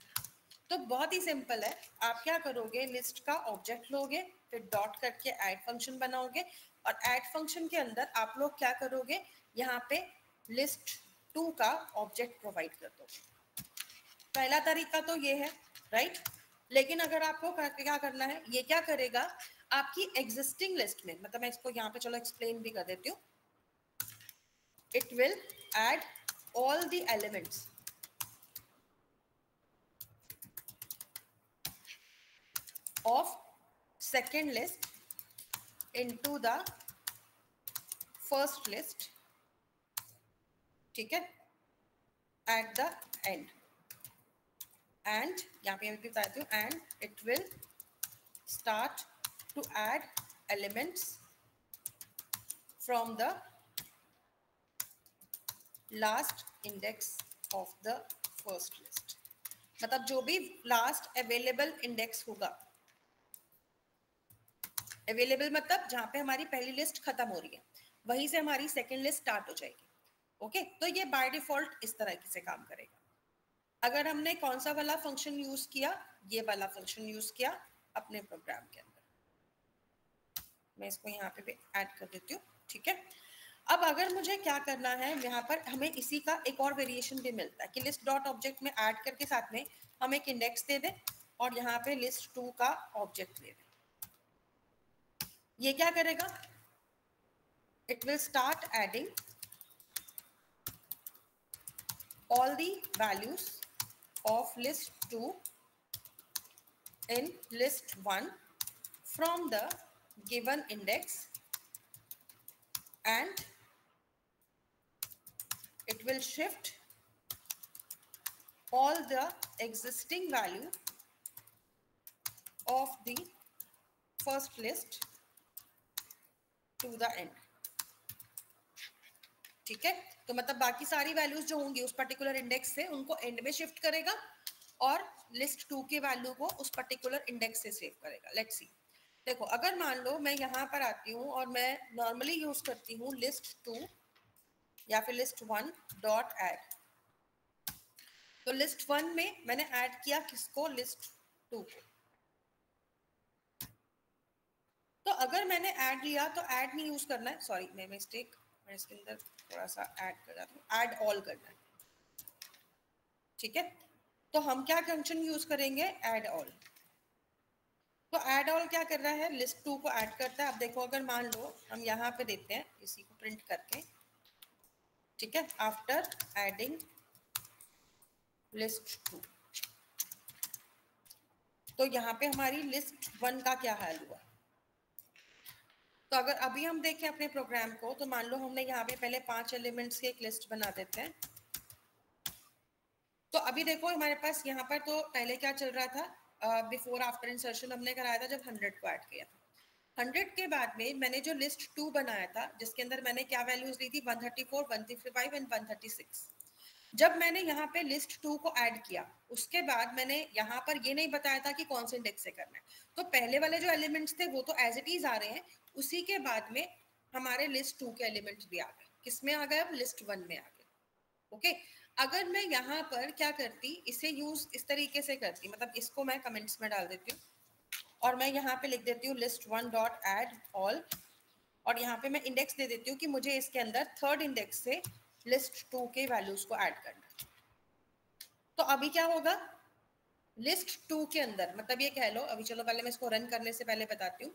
तो बहुत ही सिंपल है। आप क्या करोगे, लिस्ट का ऑब्जेक्ट लोगे, फिर डॉट करके ऐड फंक्शन बनाओगे और ऐड फंक्शन के अंदर आप लोग क्या करोगे, यहाँ पे लिस्ट 2 का ऑब्जेक्ट प्रोवाइड कर दोगे। पहला तरीका तो ये है, राइट। लेकिन अगर आपको क्या करना है, ये क्या करेगा आपकी एग्जिस्टिंग लिस्ट में, मतलब मैं इसको यहाँ पे चलो एक्सप्लेन भी कर देती हूँ। It will add all the elements of second list into the first list, ठीक है, at the end, and यहाँ पे मैं भी बताती हूँ, and it will start to add elements from the last index of the first list। मतलब जो भी लास्ट अवेलेबल इंडेक्स होगा, अवेलेबल मतलब जहां पे हमारी पहली लिस्ट खत्म हो रही है वहीं से हमारी सेकंड लिस्ट स्टार्ट हो जाएगी। ओके, तो ये बाय डिफॉल्ट इस तरह से काम करेगा। अगर हमने कौन सा वाला फंक्शन यूज किया, ये वाला फंक्शन यूज किया अपने प्रोग्राम के अंदर, मैं इसको यहाँ पे ऐड कर देती हूँ, ठीक है। अब अगर मुझे क्या करना है, यहाँ पर हमें इसी का एक और वेरिएशन भी मिलता है कि लिस्ट डॉट ऑब्जेक्ट में ऐड करके साथ में हम एक इंडेक्स दे दें और यहाँ पे लिस्ट 2 का ऑब्जेक्ट दे दें। ये क्या करेगा, it will start adding all the values of list 2 in list 1 from the given index, and it will shift all the existing value of the first list to the end। ठीक है, तो मतलब बाकी सारी वैल्यूज जो होंगी उस particular index से उनको एंड में शिफ्ट करेगा और लिस्ट 2 के वैल्यू को उस पर्टिकुलर इंडेक्स से सेव करेगा। लेट्स सी, देखो अगर मान लो मैं यहाँ पर आती हूँ और मैं नॉर्मली यूज करती हूँ लिस्ट 2 या फिर लिस्ट 1 डॉट ऐड, तो लिस्ट 1 में मैंने ऐड किया किसको, लिस्ट 2 को। तो अगर मैंने ऐड लिया तो ऐड नहीं यूज करना है, सॉरी मैं मिस्टेक, मैं इसके अंदर थोड़ा सा ऐड कर जाता हूँ, ऐड ऑल करना है। ठीक है, तो हम क्या फंक्शन यूज करेंगे, ऐड ऑल। तो ऐड ऑल क्या कर रहा है, लिस्ट 2 को ऐड करता है। अब देखो अगर मान लो हम यहाँ पे देते हैं इसी को प्रिंट करके, ठीक है, आफ्टर एडिंग लिस्ट 2, तो यहाँ पे हमारी लिस्ट 1 का क्या हाल हुआ। तो अगर अभी हम देखें अपने प्रोग्राम को, तो मान लो हमने यहाँ पे पहले 5 एलिमेंट्स की एक लिस्ट बना देते हैं। तो अभी देखो हमारे पास यहाँ पर तो पहले क्या चल रहा था, बिफोर आफ्टर इंसर्शन हमने कराया था जब 100 को ऐड किया था। 100 के बाद में मैंने जो लिस्ट 2 बनाया था जिसके अंदर मैंने क्या वैल्यूज ली थी, 134, 135 एंड 136। जब मैंने यहाँ पे लिस्ट 2 को ऐड किया उसके बाद मैंने यहाँ पर ये नहीं बताया था कि कौन से इंडेक्स से करना है, तो पहले वाले जो एलिमेंट्स थे वो तो एज इट इज आ रहे हैं, उसी के बाद में हमारे लिस्ट 2 के एलिमेंट्स भी आ गए। किसमें आ गए, अब लिस्ट 1 में आ गए। ओके, अगर मैं यहाँ पर क्या करती, इसे यूज इस तरीके से करती, मतलब इसको मैं कमेंट्स में डाल देती हूँ और मैं यहाँ पे लिख देती हूँ लिस्ट 1 डॉट ऐड ऑल, और यहाँ पे मैं इंडेक्स दे देती हूँ कि मुझे इसके अंदर थर्ड इंडेक्स से लिस्ट 2 के वैल्यूज को ऐड करना है। तो अभी क्या होगा, लिस्ट 2 के अंदर, मतलब ये कह लो, अभी चलो पहले मैं इसको रन करने से पहले बताती हूँ,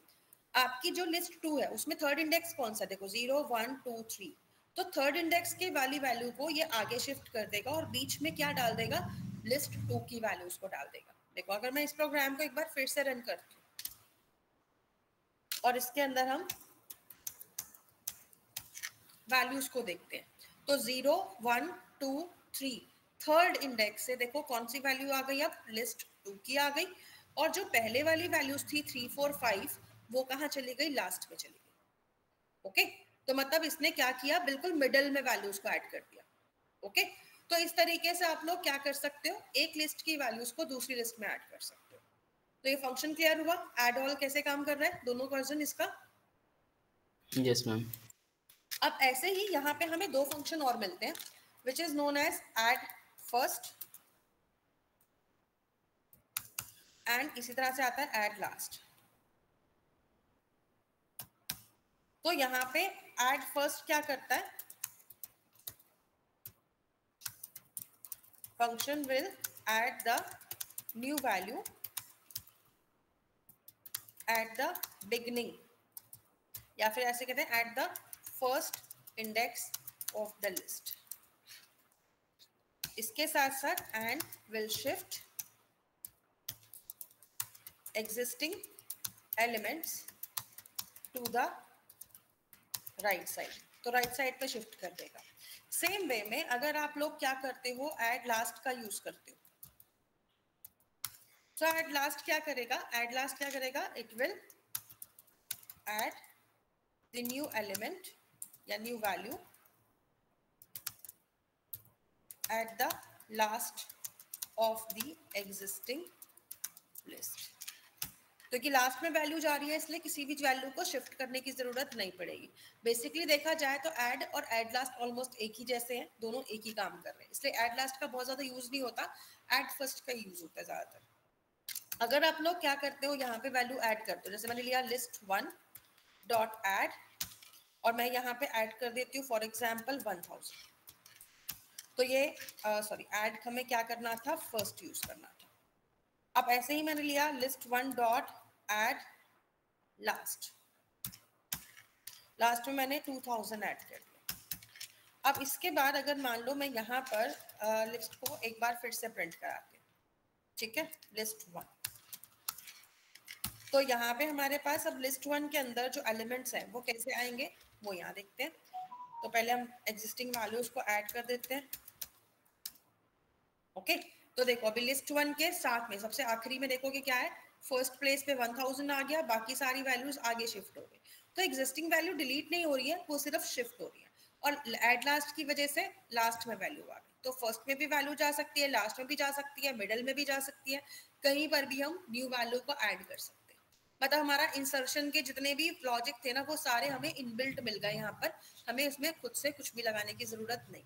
आपकी जो लिस्ट 2 है उसमें थर्ड इंडेक्स कौन सा, देखो 0, 1, 2, 3, तो थर्ड इंडेक्स के वाली वैल्यू को ये आगे शिफ्ट कर देगा और बीच में क्या डाल देगा, लिस्ट 2 की वैल्यूज को डाल देगा। देखो अगर मैं इस प्रोग्राम को एक बार फिर से रन करती हूँ और इसके अंदर हम वैल्यूज को देखते हैं, तो 0, 1, 2, 3 थर्ड इंडेक्स से देखो कौन सी वैल्यू आ गई, अब लिस्ट 2 की आ गई, और जो पहले वाली वैल्यूज थी 3, 4, 5 वो कहाँ चली गई, लास्ट में चली गई। ओके, तो मतलब इसने क्या किया, बिल्कुल मिडल में वैल्यूज को ऐड कर दिया। ओके, तो इस तरीके से आप लोग क्या कर सकते हो, एक लिस्ट की वैल्यूज को दूसरी लिस्ट में ऐड कर सकते हो। तो ये फंक्शन क्लियर हुआ, ऐड ऑल कैसे काम कर रहा है, दोनों वर्जन इसका। Yes ma'am. अब ऐसे ही यहाँ पे हमें दो फंक्शन और मिलते हैं which is known as add first and इसी तरह से आता है ऐड लास्ट। तो यहाँ पे ऐड फर्स्ट क्या करता है, function will add the new value at the beginning, या फिर ऐसे कहते हैं at the first index of the list. इसके साथ साथ and will shift existing elements to the right side, तो राइट साइड पे शिफ्ट कर देगा। सेम वे में अगर आप लोग क्या करते हो, ऐड लास्ट का यूज करते हो, तो ऐड लास्ट क्या करेगा, ऐड लास्ट क्या करेगा, it will add the new element या new value at the last of the existing list. क्योंकि लास्ट में वैल्यू जा रही है इसलिए किसी भी वैल्यू को शिफ्ट करने की जरूरत नहीं पड़ेगी। बेसिकली देखा जाए तो ऐड और ऐड लास्ट ऑलमोस्ट एक ही जैसे हैं, दोनों एक ही काम कर रहे हैं, इसलिए ऐड लास्ट का बहुत ज्यादा यूज नहीं होता, ऐड फर्स्ट का यूज होता है ज्यादातर। अगर आप लोग क्या करते हो, यहाँ पे वैल्यू ऐड करते हो, जैसे मैंने लिया लिस्ट 1 डॉट ऐड और मैं यहाँ पे ऐड कर देती हूँ फॉर एग्जाम्पल 1000। तो ये सॉरी ऐड हमें क्या करना था, फर्स्ट यूज करना था। अब ऐसे ही मैंने लिया list one dot add last, last में मैंने 2000 ऐड कर दिया। अब इसके बाद अगर मान लो मैं यहाँ पर लिस्ट को एक बार फिर से प्रिंट कराती हूँ, ठीक है, लिस्ट वन। तो यहाँ पे हमारे पास अब लिस्ट वन के अंदर जो एलिमेंट्स हैं वो कैसे आएंगे वो यहाँ देखते हैं। तो पहले हम एग्जिस्टिंग वैल्यूज को ऐड कर देते हैं। ओके, तो देखो अभी लिस्ट वन के साथ में सबसे आखिरी में देखोगे क्या है, फर्स्ट प्लेस पे 1000 आ गया, बाकी सारी वैल्यूज आगे शिफ्ट हो गई। तो एग्जिस्टिंग वैल्यू डिलीट नहीं हो रही है, वो सिर्फ शिफ्ट हो रही है। और एड लास्ट की वजह से लास्ट में वैल्यू आ गई। तो फर्स्ट में भी वैल्यू जा सकती है, लास्ट में भी जा सकती है, मिडल में भी जा सकती है, कहीं पर भी हम न्यू वैल्यू को ऐड कर सकते हैं। मतलब हमारा इंसर्शन के जितने भी लॉजिक थे ना वो सारे हमें इनबिल्ट मिल गए यहाँ पर, हमें उसमें खुद से कुछ भी लगाने की जरूरत नहीं।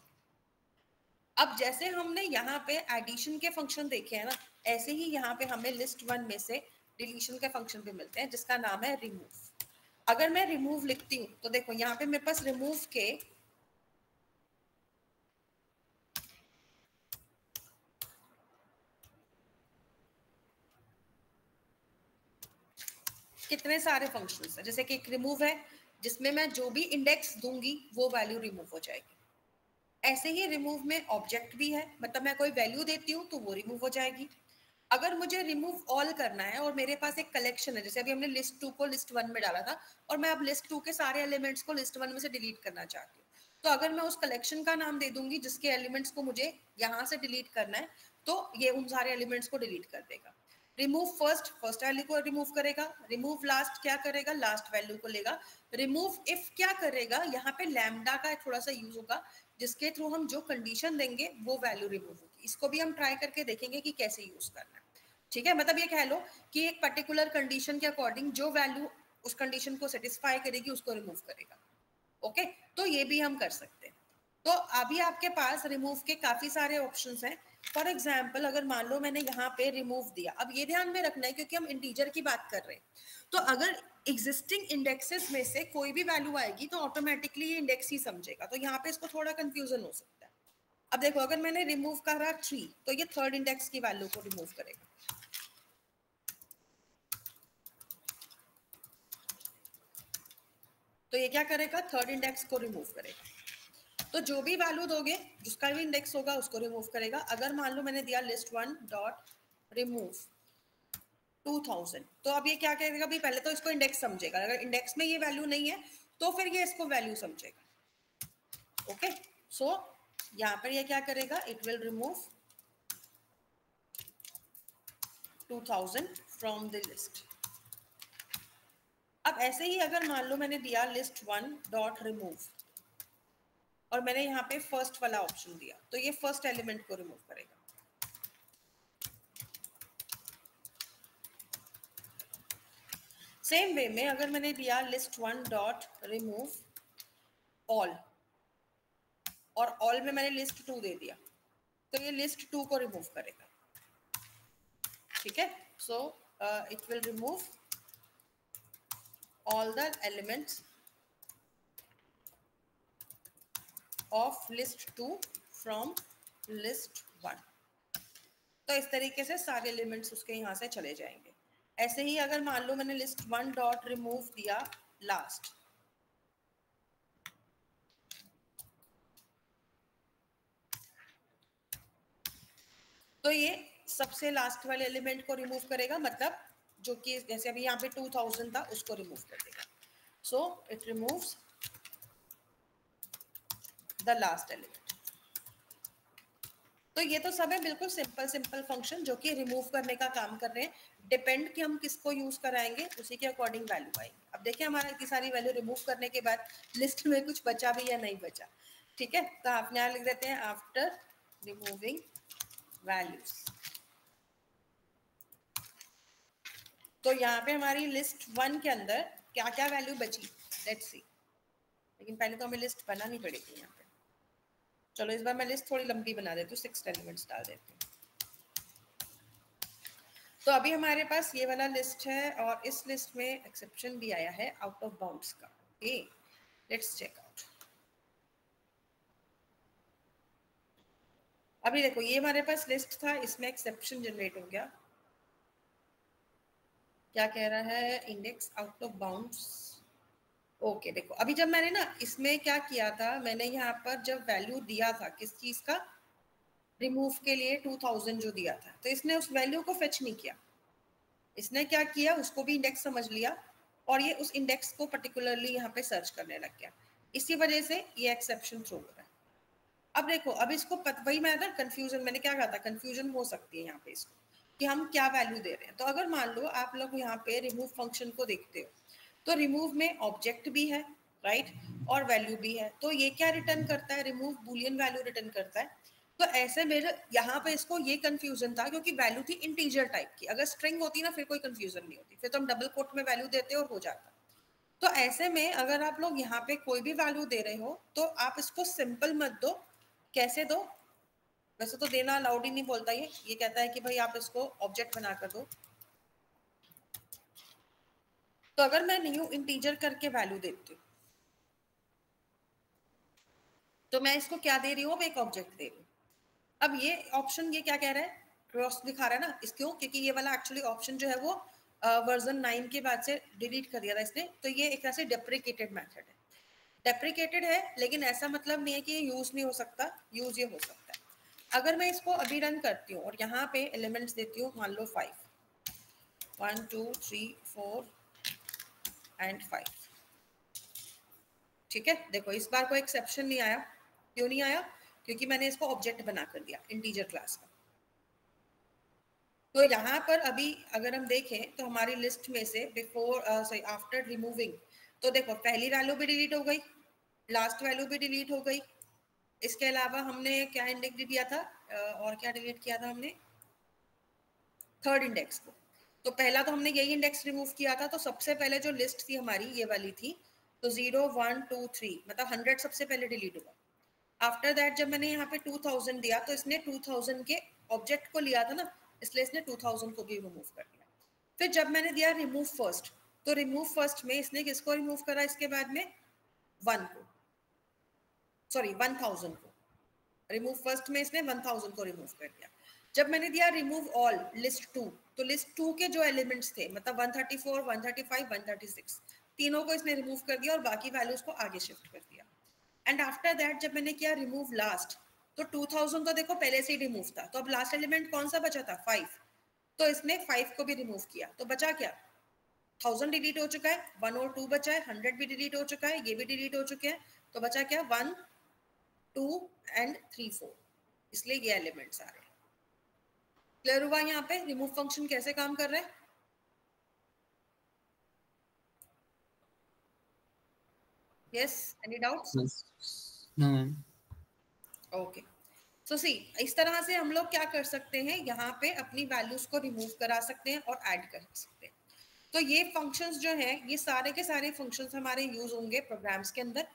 अब जैसे हमने यहाँ पे एडिशन के फंक्शन देखे हैं ना, ऐसे ही यहाँ पे हमें लिस्ट वन में से डिलीशन के फंक्शन भी मिलते हैं जिसका नाम है रिमूव। अगर मैं रिमूव लिखती हूँ तो देखो यहाँ पे मेरे पास रिमूव के कितने सारे फंक्शंस हैं। जैसे कि एक रिमूव है जिसमें मैं जो भी इंडेक्स दूंगी वो वैल्यू रिमूव हो जाएगी। ऐसे ही रिमूव में ऑब्जेक्ट भी है, मतलब मैं कोई वैल्यू देती हूँ तो वो रिमूव हो जाएगी। अगर मुझे रिमूव ऑल करना है और मेरे पास एक कलेक्शन है, जैसे अभी हमने लिस्ट टू को लिस्ट वन में डाला था और मैं अब लिस्ट टू के सारे एलिमेंट्स को लिस्ट वन में से डिलीट करना चाहती हूँ, तो अगर मैं उस कलेक्शन का नाम दे दूंगी जिसके एलिमेंट्स को मुझे यहाँ से डिलीट करना है, तो ये उन सारे एलिमेंट्स को डिलीट कर देगा। रिमूव फर्स्ट, फर्स्ट वैल्यू को रिमूव करेगा। रिमूव लास्ट क्या करेगा, लास्ट वैल्यू को लेगा। रिमूव इफ क्या करेगा, यहाँ पे लैम्डा का थोड़ा सा यूज होगा जिसके थ्रू हम जो कंडीशन देंगे वो वैल्यू रिमूव होगी। इसको भी हम ट्राई करके देखेंगे कि कैसे यूज करना है, ठीक है। मतलब ये कह लो कि एक पर्टिकुलर कंडीशन के अकॉर्डिंग जो वैल्यू उस कंडीशन को सेटिस्फाई करेगी उसको रिमूव करेगा। ओके, तो ये भी हम कर सकते हैं। तो अभी आपके पास रिमूव के काफी सारे ऑप्शंस हैं। फॉर एग्जाम्पल अगर मान लो मैंने यहाँ पे रिमूव दिया, अब ये ध्यान में रखना है क्योंकि हम इंटीजर की बात कर रहे हैं, तो अगर एग्जिस्टिंग इंडेक्सेस में से कोई भी वैल्यू आएगी तो ऑटोमेटिकली ये इंडेक्स ही समझेगा, तो यहाँ पे इसको थोड़ा कंफ्यूजन हो सकता है। अब देखो अगर मैंने रिमूव करा 3 तो ये थर्ड इंडेक्स की वैल्यू को रिमूव करेगा। तो ये क्या करेगा, थर्ड इंडेक्स को रिमूव करेगा। तो जो भी वैल्यू दोगे जिसका भी इंडेक्स होगा उसको रिमूव करेगा। अगर मान लो मैंने दिया लिस्ट वन डॉट रिमूव 2000, तो अब ये क्या करेगा, भी पहले तो इसको इंडेक्स समझेगा। अगर इंडेक्स में ये वैल्यू नहीं है तो फिर ये इसको वैल्यू समझेगा। ओके, सो यहाँ पर ये क्या करेगा, it will remove 2000 from the list. अब ऐसे ही अगर मान लो मैंने दिया लिस्ट वन डॉट रिमूव और मैंने यहाँ पे फर्स्ट वाला ऑप्शन दिया, तो ये फर्स्ट एलिमेंट को रिमूव करेगा। सेम वे में अगर मैंने दिया list one dot remove all और ऑल में मैंने लिस्ट टू दे दिया, तो ये लिस्ट टू को रिमूव करेगा, ठीक है। So it will remove all the elements of list two from list one. तो इस तरीके से सारे एलिमेंट्स उसके यहाँ से चले जाएंगे। ऐसे ही अगर मान लो मैंने लिस्ट वन डॉट रिमूव दिया लास्ट, तो ये सबसे लास्ट वाले एलिमेंट को रिमूव करेगा, मतलब जो कि जैसे अभी यहाँ पे 2000 था उसको रिमूव कर देगा। So it removes the last element. तो ये तो सब है बिल्कुल सिंपल सिंपल फंक्शन जो कि रिमूव करने का काम कर रहे हैं। डिपेंड कि हम किसको यूज कराएंगे उसी के अकॉर्डिंग वैल्यू आएगी। अब देखिए हमारा इतनी सारी वैल्यू रिमूव करने के बाद लिस्ट में कुछ बचा भी या नहीं बचा, ठीक है। तो आप यहाँ लिख देते हैं आफ्टर रिमूविंग वैल्यूज। तो यहाँ पे हमारी लिस्ट वन के अंदर क्या क्या वैल्यू बची, लेट्स सी। लेकिन पहले तो हमें लिस्ट बनानी पड़ेगी यहाँ पे। चलो इस बार मैं लिस्ट थोड़ी लंबी बना देती हूँ, 6 एलिमेंट्स डाल देती हूँ। तो अभी हमारे पास ये वाला लिस्ट है और इस लिस्ट में एक्सेप्शन भी आया है आउट ऑफ बाउंड्स का। Okay, let's check out. अभी देखो ये हमारे पास लिस्ट था, इसमें एक्सेप्शन जनरेट हो गया। क्या कह रहा है, index out of bounds. Okay देखो अभी जब मैंने ना इसमें क्या किया था, मैंने यहाँ पर जब वैल्यू दिया था किस चीज का, रिमूव के लिए 2000 जो दिया था, तो इसने उस वैल्यू को फेच नहीं किया। इसने क्या किया, उसको भी इंडेक्स समझ लिया और ये उस इंडेक्स को पर्टिकुलरली यहाँ पे सर्च करने लग गया। इसी वजह से ये एक्सेप्शन थ्रो हो रहा है। अब देखो अब इसको वही मैं था कंफ्यूजन, मैंने क्या कहा था, कंफ्यूजन हो सकती है यहाँ पे इसको कि हम क्या वैल्यू दे रहे हैं। तो अगर मान लो आप लोग यहाँ पे रिमूव फंक्शन को देखते हो, तो रिमूव में ऑब्जेक्ट भी है, राइट, और वैल्यू भी है। तो ये क्या रिटर्न करता है, रिमूव बूलियन वैल्यू रिटर्न करता है। तो ऐसे मेरे यहाँ पे इसको ये कंफ्यूजन था क्योंकि वैल्यू थी इंटीजर टाइप की। अगर स्ट्रिंग होती ना फिर कोई कंफ्यूजन नहीं होती, फिर तो हम डबल कोट में वैल्यू देते और हो जाता। तो ऐसे में अगर आप लोग यहाँ पे कोई भी वैल्यू दे रहे हो तो आप इसको सिंपल मत दो। कैसे दो, वैसे तो देना अलाउड ही नहीं बोलता ये कहता है कि भाई आप इसको ऑब्जेक्ट बनाकर दो। तो अगर मैं न्यू इंटीजर करके वैल्यू देती हूँ तो मैं इसको क्या दे रही हूँ, एक ऑब्जेक्ट दे रही हूँ। अब ये ऑप्शन ये क्या कह रहा है, क्रॉस दिखा रहा है ना, इस क्यों, क्योंकि ये वाला एक्चुअली ऑप्शन जो है वो वर्जन 9 के बाद से डिलीट कर दिया था इसने। तो ये एक तरह से डेप्रिकेटेड मेथड है, डेप्रिकेटेड है, लेकिन ऐसा मतलब नहीं है कि ये यूज नहीं हो सकता, यूज ये हो सकता है। अगर मैं इसको अभी रन करती हूँ और यहाँ पे एलिमेंट्स देती हूँ, मान लो 5, 1 2 3 4 एंड 5, ठीक है। देखो इस बार कोई एक्सेप्शन नहीं आया। क्यों नहीं आया, क्योंकि मैंने इसको ऑब्जेक्ट बना कर दिया इंटीजर क्लास का। तो यहाँ पर अभी अगर हम देखें तो हमारी लिस्ट में से बिफोर सॉरी आफ्टर रिमूविंग, तो देखो पहली वैल्यू भी डिलीट हो गई, लास्ट वैल्यू भी डिलीट हो गई। इसके अलावा हमने क्या इंडेक्स दिया था, और क्या डिलीट किया था हमने, थर्ड इंडेक्स को। तो पहला तो हमने यही इंडेक्स रिमूव किया था, तो सबसे पहले जो लिस्ट थी हमारी ये वाली थी। तो 0 1 2 3 मतलब 100 सबसे पहले डिलीट हुआ। आफ्टर दैट जब मैंने यहाँ पे 2000 दिया तो इसने 2000 के ऑब्जेक्ट को लिया था ना, इसलिए इसने 2000 को भी रिमूव कर दिया। फिर जब मैंने दिया रिमूव फर्स्ट, तो रिमूव फर्स्ट में इसने किसको रिमूव करा, इसके बाद में 1 को, सॉरी 1000 को। रिमूव फर्स्ट में इसने 1000 को रिमूव कर दिया। जब मैंने दिया रिमूव ऑल लिस्ट 2, तो लिस्ट 2 के जो एलिमेंट्स थे मतलब 134 135 136 तीनों को इसने रिमूव कर दिया और बाकी वैल्यूज को आगे शिफ्ट कर दिया। एंड आफ्टर दैट जब मैंने किया रिमूव लास्ट, तो 2000 तो देखो पहले से ही रिमूव था, तो अब लास्ट एलिमेंट कौन सा बचा था, 5। तो इसने 5 को भी रिमूव किया, तो बचा क्या, 1000 डिलीट हो चुका है, 1 और 2 बचा है, 100 भी डिलीट हो चुका है, ये भी डिलीट हो चुके हैं। तो बचा क्या, 1 2 एंड 3 4, इसलिए ये एलिमेंट्स आ रहे हैं। क्लियर हुआ यहाँ पे रिमूव फंक्शन कैसे काम कर रहा है। Yes, any doubts? No ma'am. Okay, so see इस तरह से हम लोग क्या कर सकते हैं, यहाँ पे अपनी वैल्यूज को रिमूव करा सकते हैं और ऐड कर सकते हैं। तो ये फंक्शंस जो हैं, ये सारे के सारे फंक्शंस हमारे यूज होंगे प्रोग्राम्स के अंदर।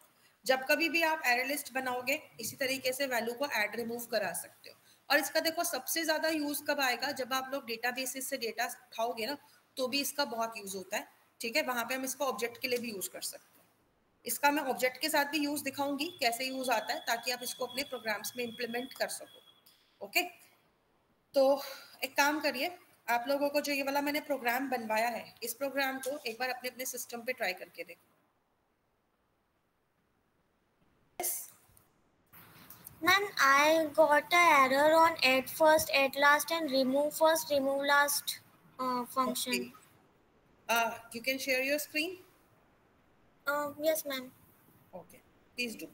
जब कभी भी आप एरे लिस्ट बनाओगे, इसी तरीके से वैल्यू को ऐड रिमूव करा सकते हो। और इसका देखो सबसे ज्यादा यूज कब आएगा, जब आप लोग डेटाबेसेस से डेटा उठाओगे ना, तो भी इसका बहुत यूज होता है, ठीक है। वहां पे हम इसको ऑब्जेक्ट के लिए भी यूज कर सकते हैं। इसका मैं ऑब्जेक्ट के साथ भी यूज दिखाऊंगी कैसे यूज आता है, ताकि आप इसको अपने प्रोग्राम्स में इम्प्लीमेंट कर सको। ओके, तो एक काम करिए, आप लोगों को जो ये वाला मैंने प्रोग्राम बनवाया है, इस प्रोग्राम को एक बार अपने अपने सिस्टम पे ट्राई करके देखो। Ma'am, I got a error on add first, add last, and remove first, remove last function. You can share your screen. Yes, ma'am. Okay, please do.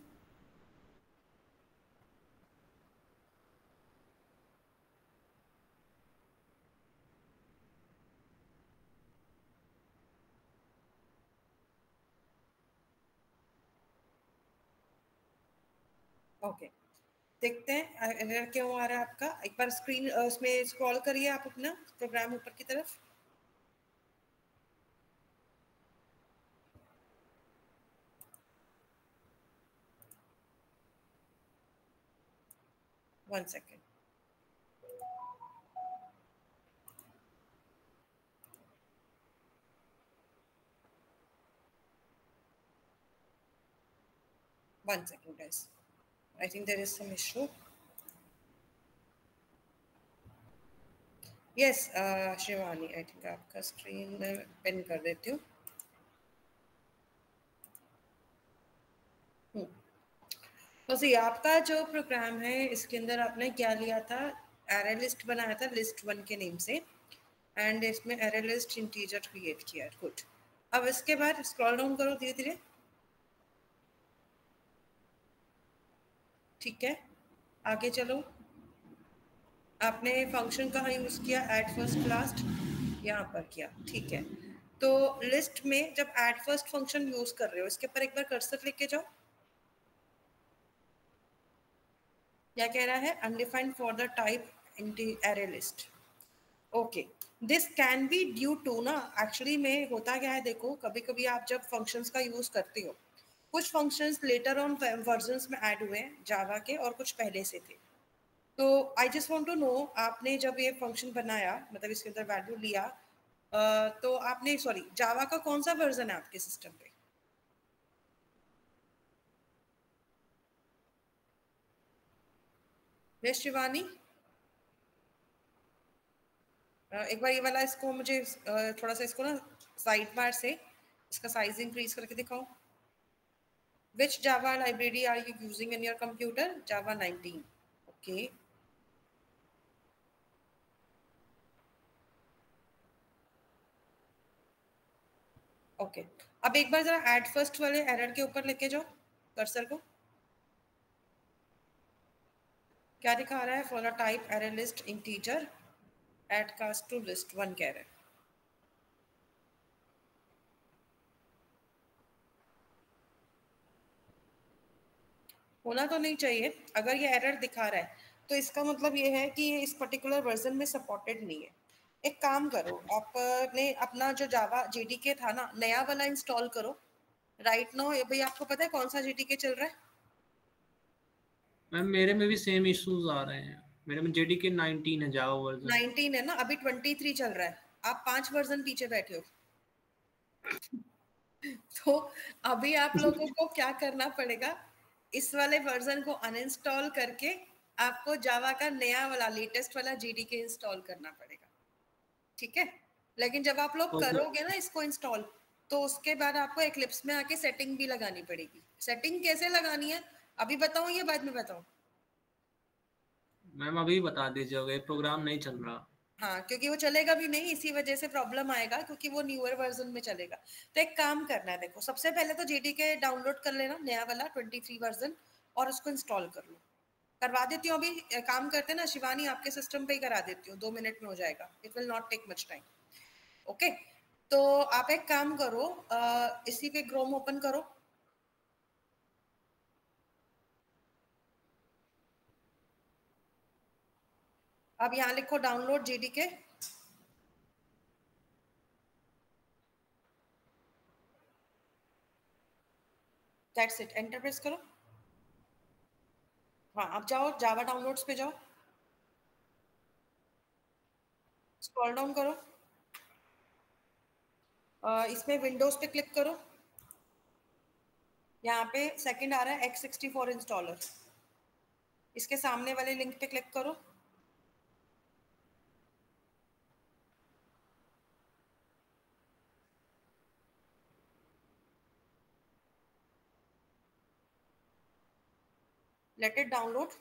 Okay, देखते हैं एरर क्यों आ रहा है आपका। एक बार स्क्रीन उसमें स्क्रॉल करिए आप अपना प्रोग्राम ऊपर की तरफ। One second. 1 second guys, I think there is some issue. Yes, Shivani, I think आपका स्क्रीन पिन कर देती हूँ. तो सी आपका जो प्रोग्राम है इसके अंदर आपने क्या लिया था, एरे लिस्ट बनाया था लिस्ट 1 के नेम से, एंड इसमें एरे लिस्ट इंटीजर क्रिएट किया. गुड. अब इसके बाद स्क्रॉल डाउन करो धीरे धीरे. ठीक है, आगे चलो. आपने फंक्शन कहाँ यूज किया, एड फर्स्ट लास्ट, यहाँ पर किया. ठीक है, तो लिस्ट में जब एड फर्स्ट फंक्शन यूज कर रहे हो इसके ऊपर एक बार कर्सर लेके जाओ. क्या कह रहा है, undefined for the type array list. Okay, this can be due to ना, एक्चुअली में होता क्या है, देखो कभी कभी आप जब फंक्शंस का यूज करते हो, कुछ फंक्शंस लेटर ऑन वर्जन्स में ऐड हुए हैं जावा के और कुछ पहले से थे. तो I just want to know, आपने जब ये फंक्शन बनाया, मतलब इसके अंदर वैल्यू लिया, तो आपने जावा का कौन सा वर्जन है आपके सिस्टम पे? यस शिवानी, एक बार ये वाला इसको मुझे थोड़ा सा इसको ना साइड बार से इसका साइज इंक्रीज करके दिखाओ. Which Java library are you using in your computer? Java 19. Okay. Okay. अब एक बार जरा add first वाले एरर के ऊपर लेके जाओ कर्सर को. क्या दिखा रहा है, for a type array list integer add cast to list 1 कह रहा है. होना तो नहीं चाहिए. अगर ये एरर दिखा रहा है तो इसका मतलब ये है कि ये इस पर्टिकुलर वर्जन में सपोर्टेड नहीं है. एक काम करो, आपने अपना जो जावा जेडीके था ना, नया वाला इंस्टॉल करो राइट नाउ. ये भाई आपको पता है कौन सा जेडीके चल रहा है? मैम मेरे में भी सेम इश्यूज आ रहे हैं. मेरे में जेडीके 19 है, जावा वर्जन 19 है ना, अभी 23 चल रहा है. आप 5 वर्जन पीछे बैठे हो. तो अभी आप लोगों को क्या करना पड़ेगा, इस वाले वर्जन को अनइंस्टॉल करके आपको जावा का नया वाला लेटेस्ट वाला जेडीके इंस्टॉल करना पड़ेगा. ठीक है, लेकिन जब आप लोग करोगे ना इसको इंस्टॉल, तो उसके बाद आपको एक्लिप्स में आके सेटिंग भी लगानी पड़ेगी. सेटिंग कैसे लगानी है अभी बताऊं या बाद में बताऊं? मैम अभी बता दीजिएगा, प्रोग्राम नहीं चल रहा. हाँ, क्योंकि वो चलेगा भी नहीं, इसी वजह से प्रॉब्लम आएगा, क्योंकि वो न्यूअर वर्जन में चलेगा. तो एक काम करना है, देखो सबसे पहले तो जेडीके डाउनलोड कर लेना नया वाला 23 वर्जन और उसको इंस्टॉल कर लो. करवा देती हूँ अभी, काम करते हैं ना शिवानी, आपके सिस्टम पे ही करा देती हूँ, 2 मिनट में हो जाएगा. It will not take much time. Okay, तो आप एक काम करो, इसी पे क्रोम ओपन करो. अब यहाँ लिखो download JDK. That's it, enter press करो. हाँ, अब जाओ जावा डाउनलोड्स पे जाओ, स्क्रॉल डाउन करो, इसमें विंडोज पे क्लिक करो. यहाँ पे सेकंड आ रहा है x64 इंस्टॉलर, इसके सामने वाले लिंक पे क्लिक करो. Let it download.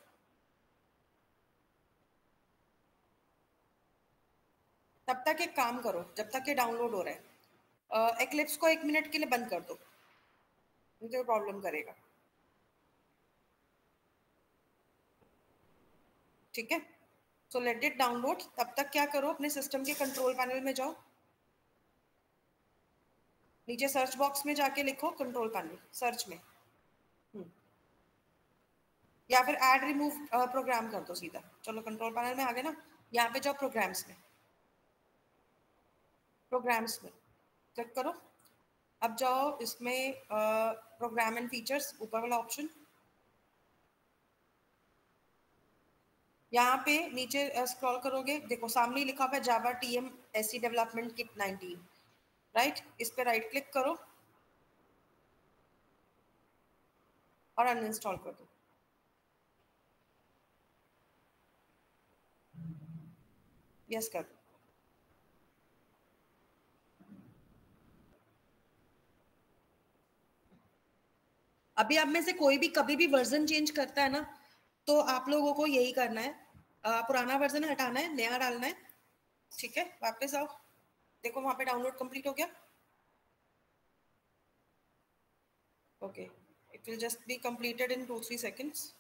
तब तक एक काम करो, जब तक ये डाउनलोड हो रहा है, एक्लिप्स को 1 मिनट के लिए बंद कर दो, मुझे प्रॉब्लम करेगा. ठीक है, सो लेट इट डाउनलोड. तब तक क्या करो, अपने सिस्टम के कंट्रोल पैनल में जाओ, नीचे सर्च बॉक्स में जाके लिखो कंट्रोल पैनल सर्च में, या फिर ऐड रिमूव प्रोग्राम कर दो सीधा. चलो कंट्रोल पैनल में आ गए ना, यहाँ पे जाओ प्रोग्राम्स में, प्रोग्राम्स में क्लिक करो. अब जाओ इसमें प्रोग्राम एंड फीचर्स, ऊपर वाला ऑप्शन, यहाँ पे नीचे स्क्रॉल करोगे, देखो सामने लिखा हुआ है Java TM SC development kit 19, right. इस पे राइट क्लिक करो, और अनइंस्टॉल कर दो। यस कर दो। अभी आप में से कोई भी कभी भी वर्जन चेंज करता है ना, तो आप लोगों को यही करना है, पुराना वर्जन हटाना है, नया डालना है, ठीक है। वापस आओ, देखो वहां पे डाउनलोड कंप्लीट हो गया। Okay, it will just be completed in 2-3 seconds।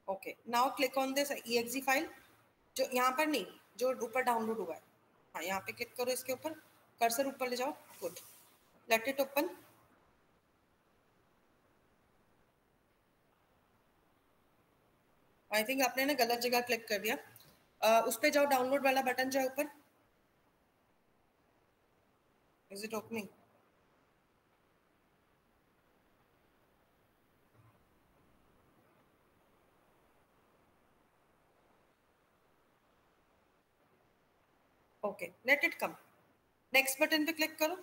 Okay, now click on this exe file, जो यहाँ पर नहीं, जो ऊपर डाउनलोड हुआ है। हाँ, यहाँ पे क्लिक करो, इसके ऊपर कर्सर ऊपर ले जाओ। Good, let it open. I think आपने ना गलत जगह क्लिक कर दिया। उस पे जाओ, डाउनलोड वाला बटन जो है ऊपर। Is it opening? Okay, let it come. Next button पे क्लिक करो।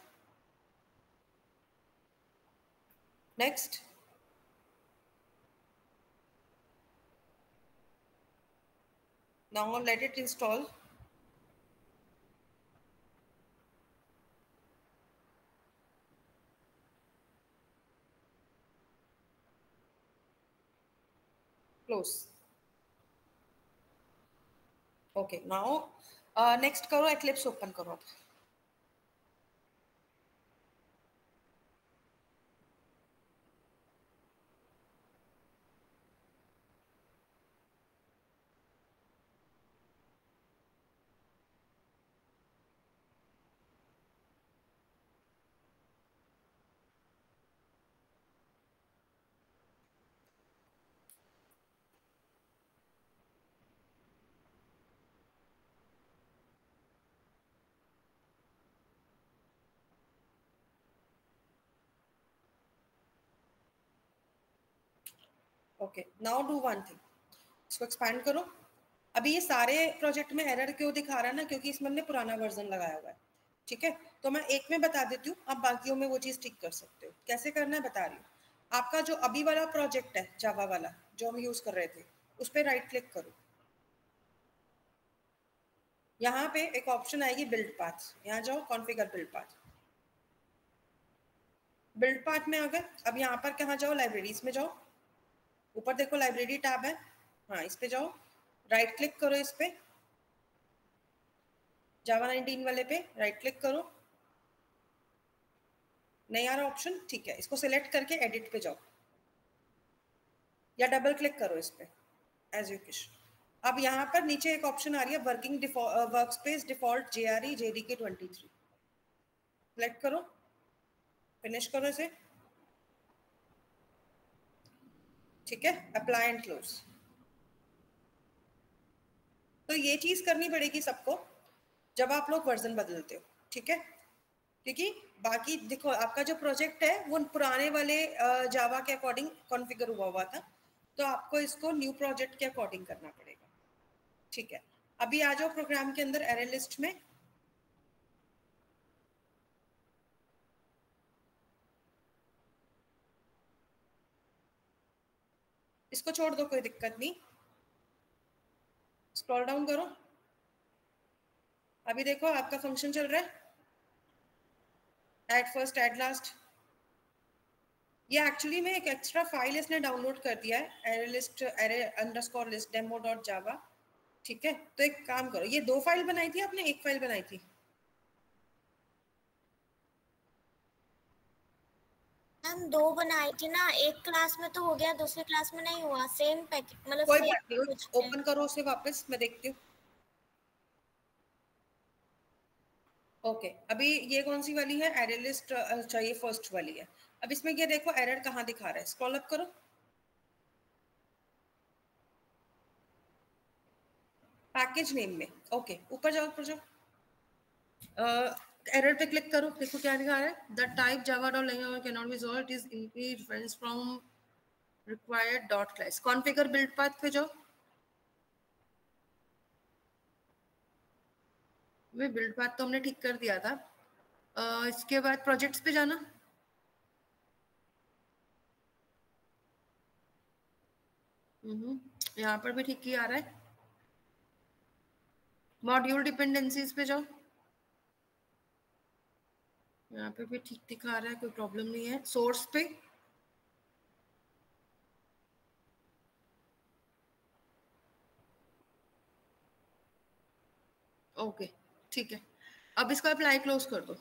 Next, now let it install. Close. Okay, now next करो, एक्लिप्स ओपन करो। Okay, now do one thing, इसको एक्सपैंड करो। अभी ये सारे प्रोजेक्ट में एरर क्यों दिखा रहा है ना, क्योंकि इसमें हमने पुराना वर्जन लगाया हुआ है, ठीक है। तो मैं एक में बता देती हूँ, आप बाकियों में वो चीज़ ठीक कर सकते हो। कैसे करना है बता रही हूँ। आपका जो अभी वाला प्रोजेक्ट है जावा वाला, जो हम यूज़ कर रहे थे, उस पर राइट क्लिक करो। यहाँ पे एक ऑप्शन आएगी बिल्ड पाथ, यहाँ जाओ, configure build path. Build path में अगर अब यहाँ पर कहाँ जाओ, लाइब्रेरीज में जाओ, ऊपर देखो लाइब्रेरी टैब है, हाँ इस पे जाओ, राइट क्लिक करो, इस पे जावा 19 वाले पे राइट क्लिक करो। नहीं आ रहा ऑप्शन, ठीक है, इसको सिलेक्ट करके एडिट पे जाओ, या डबल क्लिक करो इस पे, एज यू विश। अब यहाँ पर नीचे एक ऑप्शन आ रही है, working workspace default JRE JDK 23, select करो, फिनिश करो इसे, ठीक है, अप्लाई एंड क्लोज। तो ये चीज करनी पड़ेगी सबको जब आप लोग वर्जन बदलते हो, ठीक है। क्योंकि बाकी देखो, आपका जो प्रोजेक्ट है वो पुराने वाले जावा के अकॉर्डिंग कॉन्फ़िगर हुआ था, तो आपको इसको न्यू प्रोजेक्ट के अकॉर्डिंग करना पड़ेगा, ठीक है। अभी आ जाओ प्रोग्राम के अंदर, एरर लिस्ट में। इसको छोड़ दो, कोई दिक्कत नहीं, स्क्रॉल डाउन करो। अभी देखो आपका फंक्शन चल रहा है, ऐड फर्स्ट ऐड लास्ट। ये एक्चुअली में एक एक्स्ट्रा फाइल इसने डाउनलोड कर दिया है, array list underscore list demo dot जावा, ठीक है। तो एक काम करो, ये 2 फाइल बनाई थी आपने, एक फाइल बनाई थी? हम 2 बनाई थी ना, एक क्लास में तो हो गया, दूसरी क्लास में नहीं हुआ। सेम पैकेट मतलब कोई सेम बात नहीं, कुछ ओपन करो उसे वापस, मैं देखती हूँ। ओके, अभी ये कौन सी वाली है, एरे लिस्ट चाहिए, फर्स्ट वाली है। अब इसमें ये देखो एरर कहाँ दिखा रहा है, स्क्रॉल अप करो। पैकेज नेम में। ओके ऊपर जाओ, ऊपर जाओ, एरर पे क्लिक करो, देखो क्या लिखा है, the type java.lang can not be resolved is increase difference from required dot class. Configure build path पे जाओ, वे बिल्ड पाथ तो हमने ठीक कर दिया था। इसके बाद प्रोजेक्ट्स पे जाना, यहाँ पर भी ठीक ही आ रहा है। मॉड्यूल डिपेंडेंसीज पे जाओ, यहाँ पे भी ठीक दिखा रहा है, कोई प्रॉब्लम नहीं है। सोर्स पे ओके ठीक है, अब इसको अप्लाई क्लोज कर दो।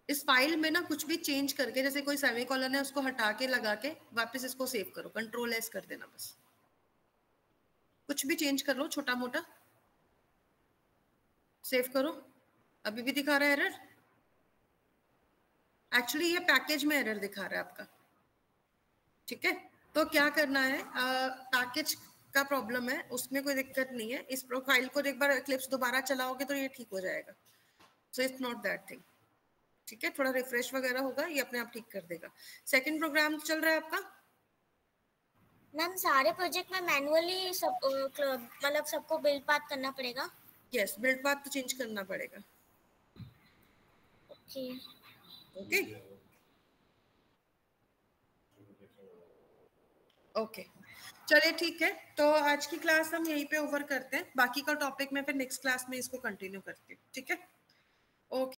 इस फाइल में ना कुछ भी चेंज करके, जैसे कोई सेमीकोलन है उसको हटा के लगा के वापस इसको सेव करो, कंट्रोल एस कर देना बस। कुछ भी चेंज कर लो छोटा मोटा, सेव करो। अभी भी दिखा रहा है एरर, एक्चुअली ये पैकेज में एरर दिखा रहा है आपका, ठीक है। तो क्या करना है, पैकेज का प्रॉब्लम है, उसमें कोई दिक्कत नहीं है। इस प्रोफाइल को एक बार एक्लिप्स दोबारा चलाओगे तो ये ठीक हो जाएगा। So it's not that thing, ठीक है। थोड़ा रिफ्रेश वगैरह होगा, ये अपने आप ठीक कर देगा। सेकंड प्रोग्राम चल रहा है आपका। मैम सारे प्रोजेक्ट में मैनुअली सब मतलब सबको बिल्ड पाथ करना पड़ेगा? यस, बिल्ड पाथ तो चेंज करना पड़ेगा। ओके ओके ओके, चलिए ठीक है। तो आज की क्लास हम यहीं पे ओवर करते हैं, बाकी का टॉपिक मैं फिर नेक्स्ट क्लास में इसको कंटिन्यू करती हूँ, ठीक है। ओके।